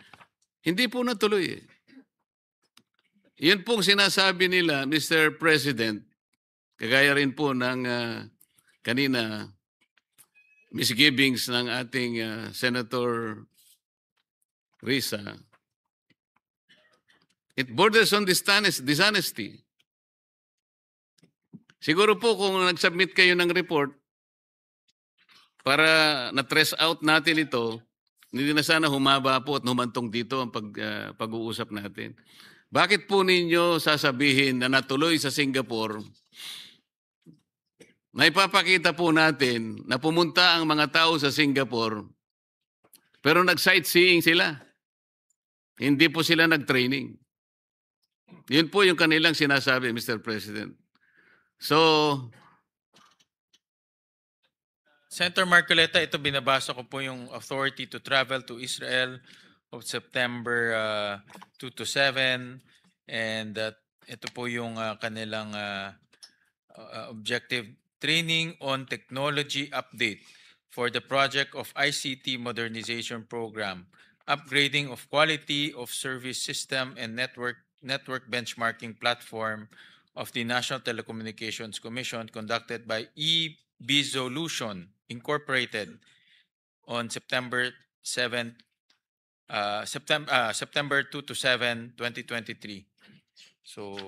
Hindi po natuloy eh. Yun pong sinasabi nila, Mr. President, kagaya rin po ng kanina misgivings ng ating Senator Risa. It borders on dishonesty. Siguro po kung nag-submit kayo ng report, para na-trace out natin ito, hindi na sana humaba po at humantong dito ang pag-uusap natin. Bakit po ninyo sasabihin na natuloy sa Singapore, na ipapakita po natin na pumunta ang mga tao sa Singapore, pero nag-sightseeing sila. Hindi po sila nag-training. Yun po yung kanilang sinasabi, Mr. President. So, Senator Marcoleta, ito binabasa ko po yung authority to travel to Israel of September 2 to 7 and ito po yung kanilang objective, training on technology update for the project of ICT modernization program, upgrading of quality of service system and network benchmarking platform of the National Telecommunications Commission conducted by eBizolution Incorporated on September 7 September 2 to 7, 2023. So,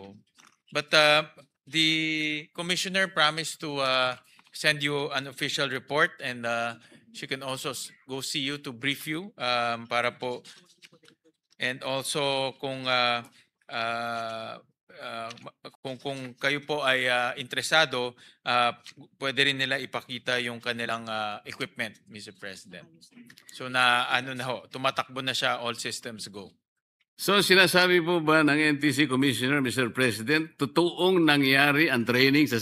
but the commissioner promised to send you an official report and she can also go see you to brief you para po. And also kung kayo po ay interesado, pwede rin nila ipakita yung kanilang equipment, Mr. President. So na ano na ho, tumatakbo na siya, all systems go. so sinasabi po ba ng NTC Commissioner, Mr. President, totoong nangyari ang training sa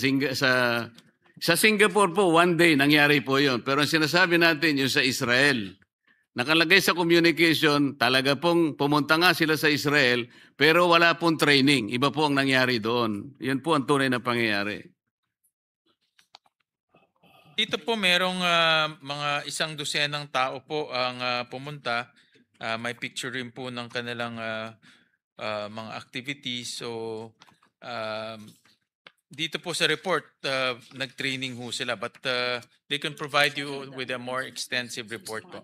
Singapore po, one day nangyari po yon. Pero ang sinasabi natin yung sa Israel, nakalagay sa communication, talaga pong pumunta nga sila sa Israel, pero wala pong training. Iba po ang nangyari doon. Yun po ang tunay na pangyayari. Dito po merong mga 100 tao po ang pumunta. May picture rin po ng kanilang mga activities. So dito po sa report, nag-training ho sila, but they can provide you with a more extensive report po.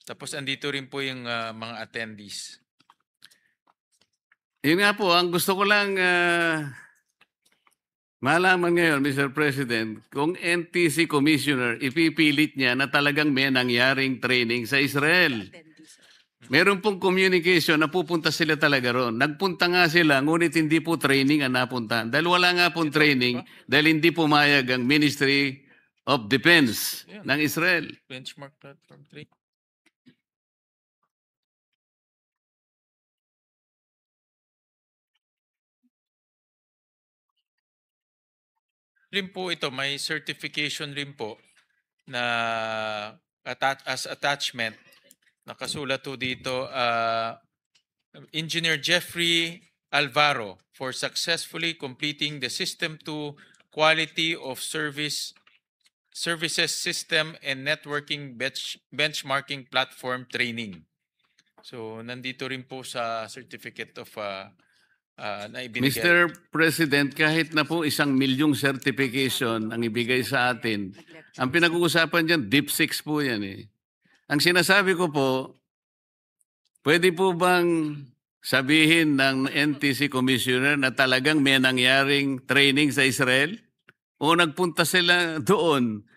Tapos andito rin po yung mga attendees. Yun nga po, ang gusto ko lang malaman ngayon, Mr. President, kung NTC Commissioner, ipipilit niya na talagang may nangyaring training sa Israel. Meron pong communication na pupunta sila talaga ron. Nagpunta nga sila, ngunit hindi po training ang napunta. Dahil wala nga pong training, dahil hindi pumayag ang Ministry of Defense ng Israel. Benchmark platform 3. Rin po ito, may certification rin po na as attachment. Nakasulat po dito, Engineer Jeffrey Alvaro for successfully completing the System 2 Quality of Services System and Networking Benchmarking Platform Training. So, nandito rin po sa certificate of na ibinigay. Mr. President, kahit na po 1 milyong certification ang ibigay sa atin, ang pinag-uusapan dyan, DeepSeek po yan eh. Ang sinasabi ko po, pwede po bang sabihin ng NTC Commissioner na talagang may nangyaring training sa Israel? O nagpunta sila doon?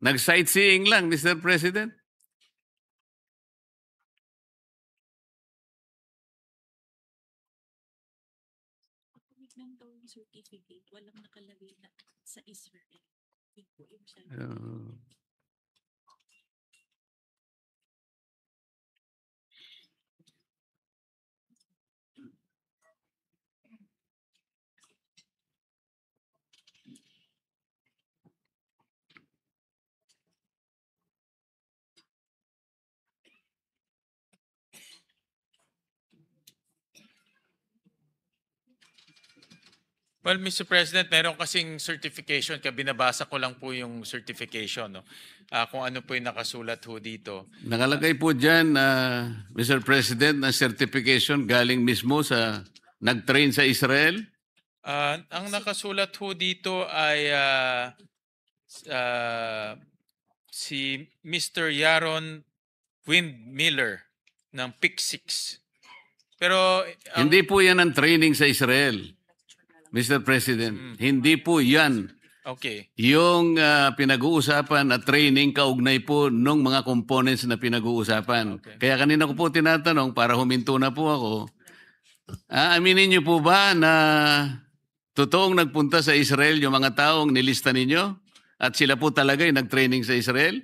Nag-sightseeing lang, Mr. President? Certificate, walang nakalagay na sa Israel. Well, Mr. President, meron kasing certification, kaya binabasa ko lang po yung certification, no? Kung ano po yung nakasulat ho dito. Nakalagay po dyan, Mr. President, na certification galing mismo sa nag-train sa Israel? Ang nakasulat ho dito ay si Mr. Yaron Windmiller ng PIC 6. Pero Hindi po yan ang training sa Israel, Mr. President. Hindi po yan. Okay. Yung pinag-uusapan na training kaugnay po nung mga components na pinag-uusapan. Okay. Kaya kanina ko po tinatanong para huminto na po ako. Aminin niyo po ba na totoong nagpunta sa Israel yung mga taong nilista ninyo? At sila po talaga yung nag-training sa Israel?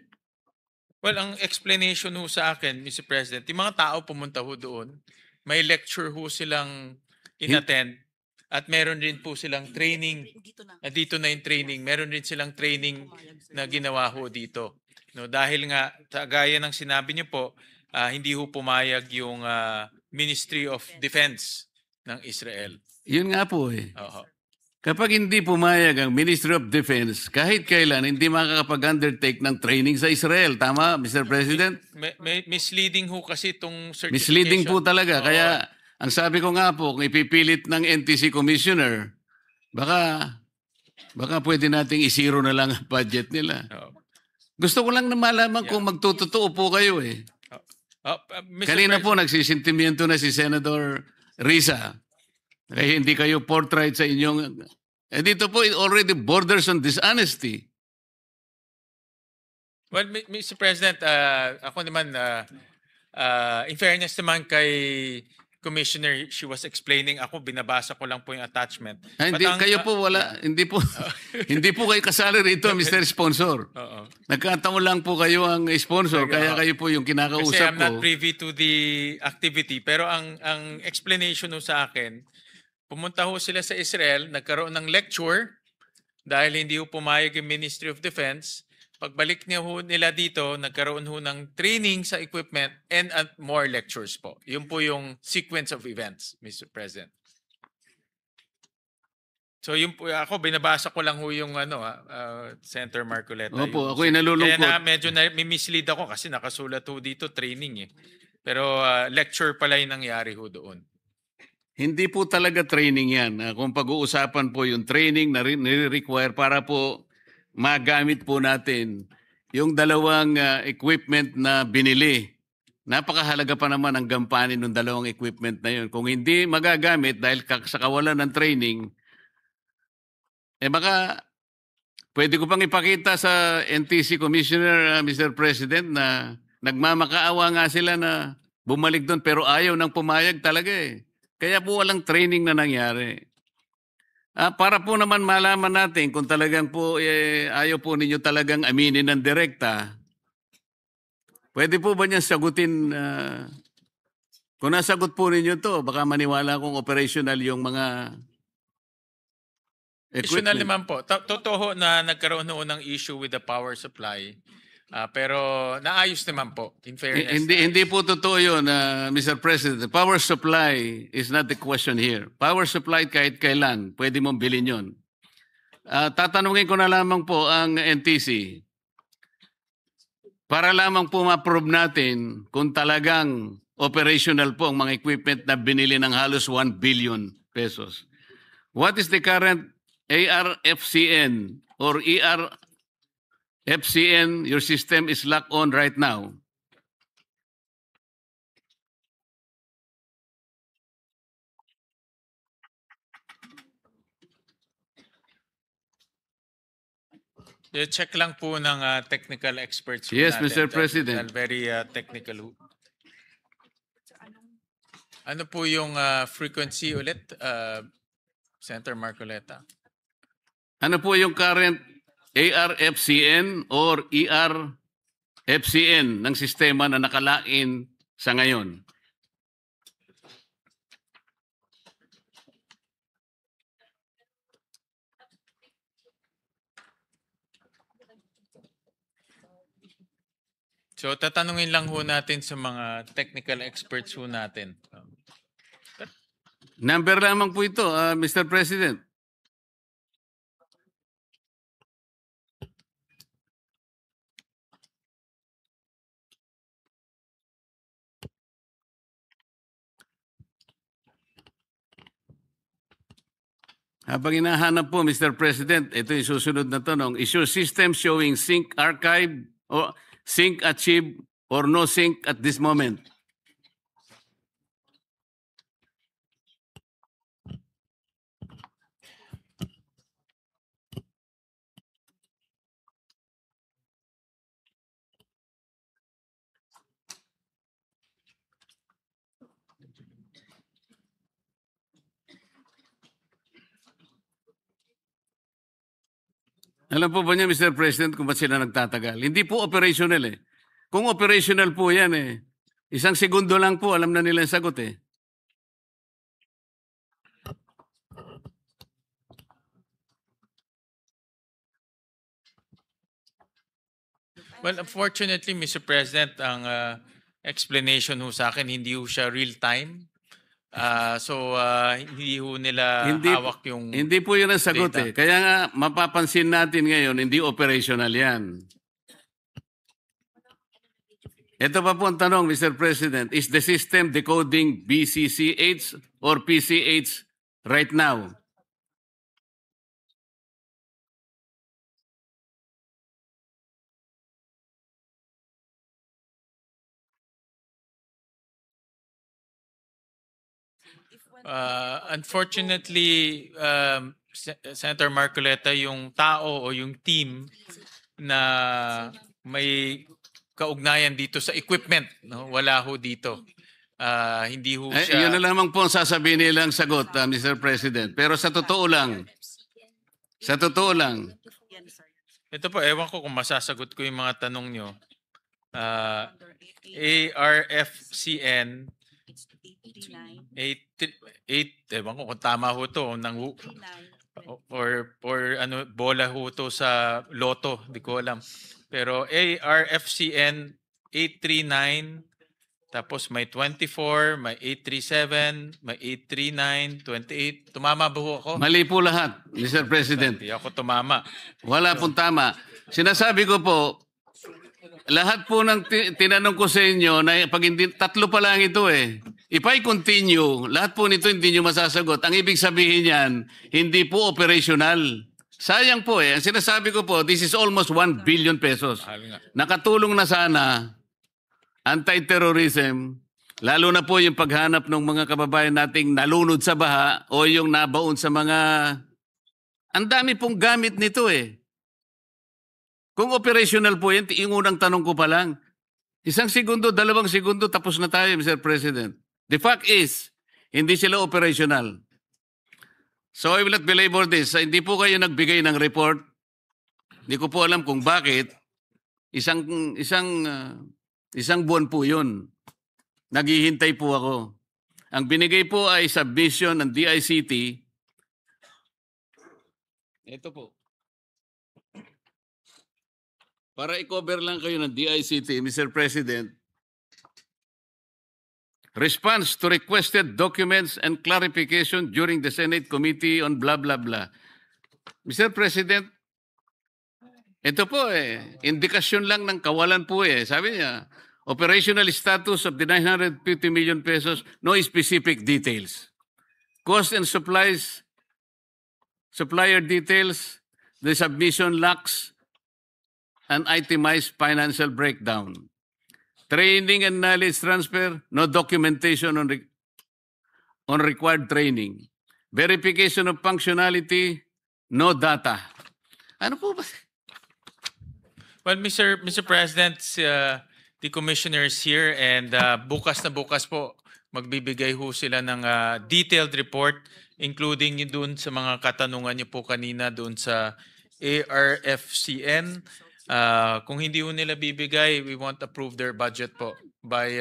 Well, ang explanation ho sa akin, Mr. President, yung mga tao pumunta ho doon, may lecture ho silang inattend at meron rin po silang training. Dito na. Dito na yung training. Meron rin silang training na ginawa ho dito. No, dahil nga, gaya ng sinabi niyo po, hindi ho pumayag yung Ministry of Defense ng Israel. Yun nga po eh. Oho. Kapag hindi pumayag ang Ministry of Defense, kahit kailan hindi makakapag-undertake ng training sa Israel. Tama, Mr. President? May misleading ho kasi itong certification. Misleading po talaga. Oo. Kaya ang sabi ko nga po, kung ipipilit ng NTC Commissioner, baka pwede nating isiro na lang ang budget nila. Oo. Gusto ko lang na malaman Yeah. kung magtutotoo po kayo eh. Mr. Kanina po President, nagsisintimiento na si Senator Risa. Kaya hindi kayo forthright sa inyong... dito po it already borders on dishonesty. well, Mr. President, ako naman, in fairness naman kay Commissioner, she was explaining, ako binabasa ko lang po yung attachment. Hindi, But ang- kayo po wala, hindi po, hindi po kayo kasali rito, Mr. Sponsor. Oo. Nagkataon lang po kayo ang sponsor, kaya kayo po yung Kasi kinakausap I'm not ko. privy to the activity. Pero ang explanation ho sa akin, pumunta ho sila sa Israel, nagkaroon ng lecture dahil hindi ho pumayag yung Ministry of Defense. Pagbalik niya ho nila dito, nagkaroon ho ng training sa equipment and more lectures po. Yun po yung sequence of events, Mr. President. So yun po, ako binabasa ko lang ho yung Senator Marcoleta. Opo, yung- ako'y nalulungkot. Kaya na medyo mislead ako kasi nakasulat ho dito training eh. Pero lecture pala yung nangyari ho doon. Hindi po talaga training yan. Kung pag-uusapan po yung training na nire-require para po magamit po natin yung dalawang equipment na binili. Napakahalaga pa naman ang gampanin ng dalawang equipment na yun. Kung hindi magagamit dahil sa kawalan ng training, baka pwede ko pang ipakita sa NTC Commissioner, Mr. President, na nagmamakaawa nga sila na bumalik doon pero ayaw nang pumayag talaga eh. Kaya po walang training na nangyari. Para po naman malaman natin kung talagang po ayaw po ninyo talagang aminin ng direkta, pwede po ba niyan sagutin, kung nasagot po ninyo to, baka maniwala kong operational yung mga Additional equipment. naman po. Totoo na nagkaroon ho ng issue with the power supply. Pero naayos naman po, in fairness. Hindi po totoo yun, Mr. President. The power supply is not the question here. Power supply kahit kailan, pwede mong bilhin yun. Tatanungin ko na lamang po ang NTC para lamang po ma-prove natin kung talagang operational po ang mga equipment na binili ng halos 1 billion pesos. What is the current ARFCN or FCN, your system is locked on right now? Check lang po ng technical experts. ho Yes, natin. Mr. President. Very technical. Ano po yung frequency ulit, Senator Marcoleta? Ano po yung current ARFCN or ERFCN ng sistema na nakalain sa ngayon? So tatanungin lang ho natin sa mga technical experts ho natin. Number lamang po ito, Mr. President. Habang hinahanap po, Mr. President, ito yung susunod na tanong. Is your system showing sync archive or sync achieve or no sync at this moment? Alam po ba niya, Mr. President, kung ba't sila nagtatagal? Hindi po operational eh. Kung operational po yan eh, isang segundo lang po, alam na nila yung sagot eh. Well, unfortunately, Mr. President, ang explanation ho sa akin, hindi ho siya real-time. Hindi ho nila hawak yung... Hindi po yun ang sagot data. eh. Kaya nga, mapapansin natin ngayon, hindi operational yan. Ito pa po ang tanong, Mr. President, is the system decoding BCCH or PCH right now? Unfortunately, Senator Marcoleta, yung tao o yung team na may kaugnayan dito sa equipment, no? Wala ho dito. Hindi ho siya... Yun na lamang po ang sasabihin nilang sagot, Mr. President. Pero sa totoo lang, Yan, sir. Ito po, ewan ko kung masasagot ko yung mga tanong nyo. ARFCN 8, ewan ko kung tama ho to, or ano, bola ho to sa loto, di ko alam. Pero ARFCN 839, tapos may 24, may 837, may 839, 28. Tumama ba ho ako? mali po lahat, Mr. President. Hindi ako tumama. Wala pong tama. Sinasabi ko po, lahat po ng tinanong ko sa inyo, na pag hindi, tatlo pa lang ito eh. If I continue, lahat po nito hindi nyo masasagot. Ang ibig sabihin yan, hindi po operational. Sayang po eh. Ang sinasabi ko po, this is almost 1 billion pesos. Nakatulong na sana anti-terrorism, lalo na po yung paghanap ng mga kababayan nating nalunod sa baha o yung nabaon sa mga... Ang dami pong gamit nito eh. Kung operational po yan, yung unang tanong ko pa lang, 1 segundo, 2 segundo, tapos na tayo, Mr. President. The fact is, hindi sila operational. So I will not belabor this. Hindi po kayo nagbigay ng report. Hindi ko po alam kung bakit. Isang buwan po yun. Naghihintay po ako. Ang binigay po ay submission ng DICT. Ito po. Para i-cover lang kayo ng DICT, Mr. President. Response to requested documents and clarification during the Senate Committee on blah, blah, blah. Mr. President, ito po indikasyon lang ng kawalan po eh. Sabi niya, operational status of the 950 million pesos, no specific details. Cost and supplies, supplier details, the submission lacks an itemized financial breakdown. Training and knowledge transfer, no documentation on required training. Verification of functionality, no data. Ano po ba? Well, Mr. President, the commissioners here and bukas na bukas po magbibigay ho sila ng detailed report including yung dun sa mga katanungan niyo po kanina dun sa ARFCN. Kung hindi ho nila bibigay, we won't approve their budget po by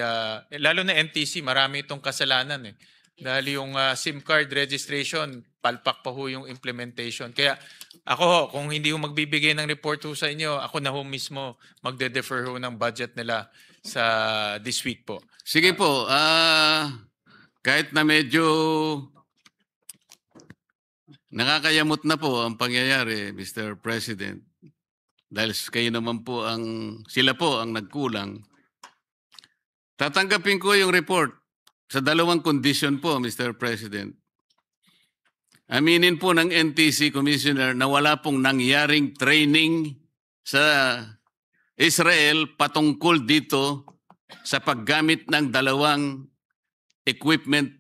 lalo na NTC, marami itong kasalanan eh. Dahil yung SIM card registration, palpak pa ho yung implementation. Kaya ako ho, kung hindi ho magbibigay ng report ho sa inyo, ako na ho mismo magde-defer ho ng budget nila sa this week po. Sige po, kahit na medyo nakakayamot na po ang pangyayari, Mr. President, dahil kayo naman po sila po ang nagkulang, tatanggapin ko yung report sa 2 condition po, Mr. President. Aminin po ng NTC Commissioner na wala pong nangyaring training sa Israel patungkol dito sa paggamit ng 2 equipment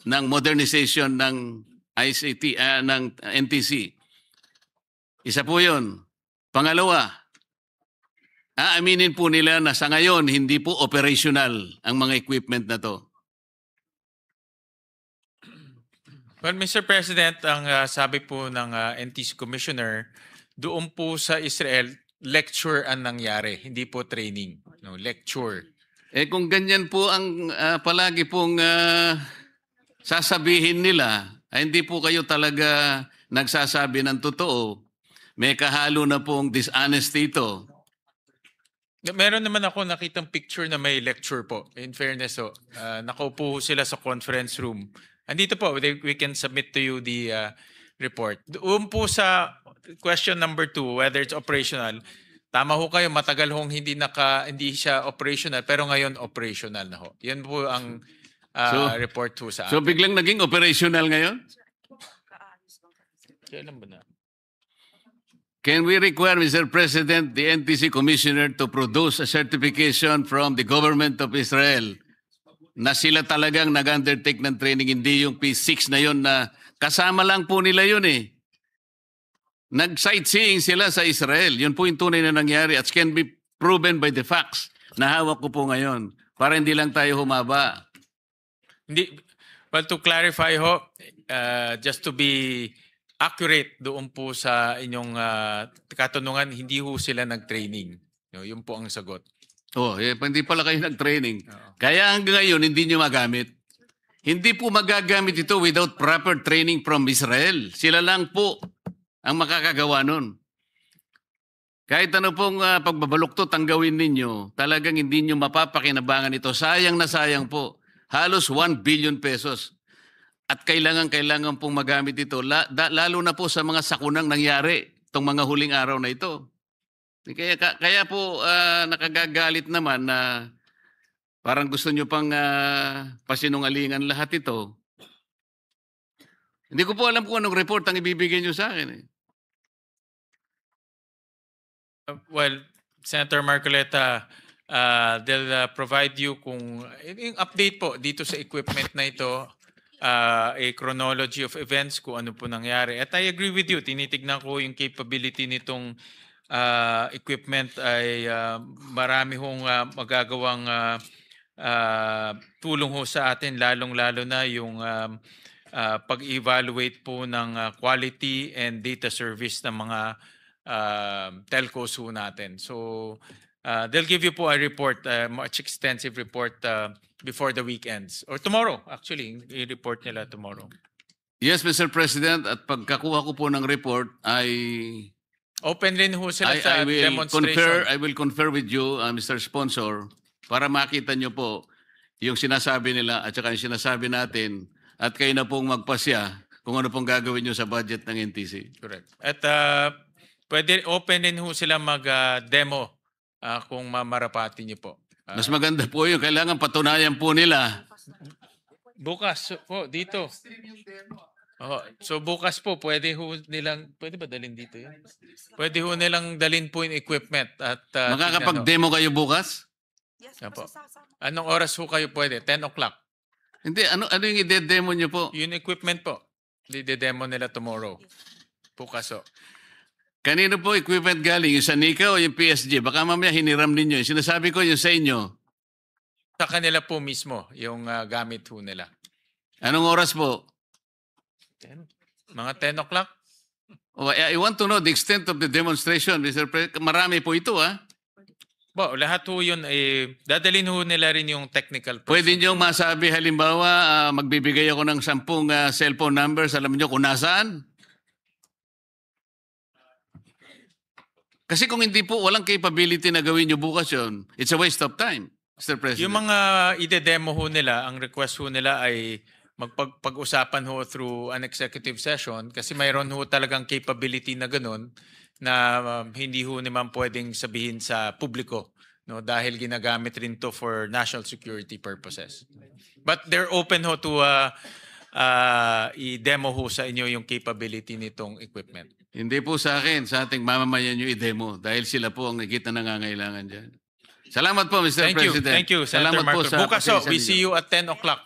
ng modernization ng ICT, ng NTC. Isa po yun. Pangalawa, aaminin po nila na sa ngayon hindi po operational ang mga equipment na to. Well, Mr. President, ang sabi po ng NTC Commissioner, doon po sa Israel, lecture ang nangyari, hindi po training. No, lecture. Eh kung ganyan po ang palagi pong sasabihin nila, ay hindi po kayo talaga nagsasabi ng totoo. May kahalo na pong dishonesty ito. Meron naman ako nakitang picture na may lecture po. In fairness, nakaupo sila sa conference room. Andito po, we can submit to you the report. Doon po sa question number 2, whether it's operational, tama ho kayo, matagal hong hindi siya operational, pero ngayon operational na ho. Yan po ang report ho sa So akin. biglang naging operational ngayon? Kailan ba na? Can we require, Mr. President, the NTC Commissioner to produce a certification from the government of Israel na sila talagang nag-undertake ng training, hindi yung P6 na yun na kasama lang po nila yun eh. Nag-sightseeing sila sa Israel. Yun po yung tunay na nangyari at can be proven by the facts na hawak ko po ngayon para hindi lang tayo humaba. Hindi, well, to clarify ho, just to be accurate doon po sa inyong katanungan, hindi ho sila nag-training. Yun po ang sagot. Oh, hindi pala kayo nag-training. Oo. Kaya hanggang ngayon, hindi nyo magamit. Hindi po magagamit ito without proper training from Israel. Sila lang po ang makakagawa nun. Kahit ano pong pagbabaluktot ang gawin ninyo, talagang hindi nyo mapapakinabangan ito. Sayang na sayang po. Halos 1 billion pesos. At kailangan pong magamit ito, lalo na po sa mga sakunang nangyari itong mga huling araw na ito. Kaya po nakagagalit naman na parang gusto nyo pang pasinungalingan lahat ito. Hindi ko po alam kung anong report ang ibibigay nyo sa akin. Eh. Well, Senator Marcoleta, they'll provide you kung yung update po dito sa equipment na ito, a chronology of events kung ano po nangyari. At I agree with you, tinitignan ko yung capability nitong equipment ay marami hong magagawang tulong ho sa atin, lalong-lalo na yung pag-evaluate po ng quality and data service ng mga telcos ho natin. So they'll give you po a report, much extensive report before the weekends. Or tomorrow, actually, i-report nila tomorrow. Yes, Mr. President, at pagkakuha ko po ng report ay Open rin ho sila sa I will demonstration. I will confer with you, Mr. Sponsor, para makita nyo po yung sinasabi nila at saka yung sinasabi natin at kayo na pong magpasya kung ano pong gagawin nyo sa budget ng NTC. Correct. At pwede open din ho sila mag-demo kung mamarapati niyo po. Mas maganda po yun. Kailangan patunayan po nila. Bukas po, dito. Oh, so bukas po, pwede ba dalhin dito yun? Pwede ho nilang dalhin po yung equipment. At Makakapag-demo kayo bukas? tignan po. Anong oras ho kayo pwede? 10 o'clock. Hindi, ano yung ide-demo nyo po? Yung equipment po, i-demo nila tomorrow. Bukas ho. Kanino po equipment galing? Yung sa NICA o yung PSG? Baka mamaya hiniram ninyo. Yung sinasabi ko yung sa inyo. Sa kanila po mismo, yung gamit ho nila. Anong oras po? Mga 10 o'clock? Oh, I want to know the extent of the demonstration, Mr. President. Marami po ito, ha? Lahat ho yun, dadalhin ho nila rin yung technical person. Pwede nyo masabi, halimbawa, magbibigay ako ng 10 cellphone numbers. Alam nyo kung nasaan? Kasi kung hindi po, walang capability na gawin nyo bukas yun, it's a waste of time, Mr. President. Yung mga ide-demo ho nila, ang request ho nila ay magpag-usapan ho through an executive session kasi mayroon ho talagang capability na ganun na hindi ho naman pwedeng sabihin sa publiko, no, dahil ginagamit rin to for national security purposes. But they're open ho to i-demo ho sa inyo yung capability nitong equipment. Hindi po sa akin, sa ating mamamayan nyo i-demo dahil sila po ang nakita nangangailangan dyan. Salamat po, Mr. President. Thank you, Senator Salamat po Marcos. sa Bukas ho, we pasensya see ninyo. you at 10 o'clock.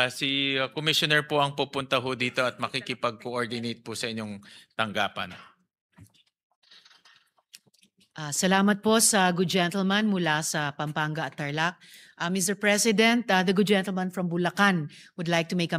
Si Commissioner po ang pupunta ho dito at makikipag-coordinate po sa inyong tanggapan. Salamat po sa good gentleman mula sa Pampanga at Tarlac. Mr. President, the good gentleman from Bulacan would like to make a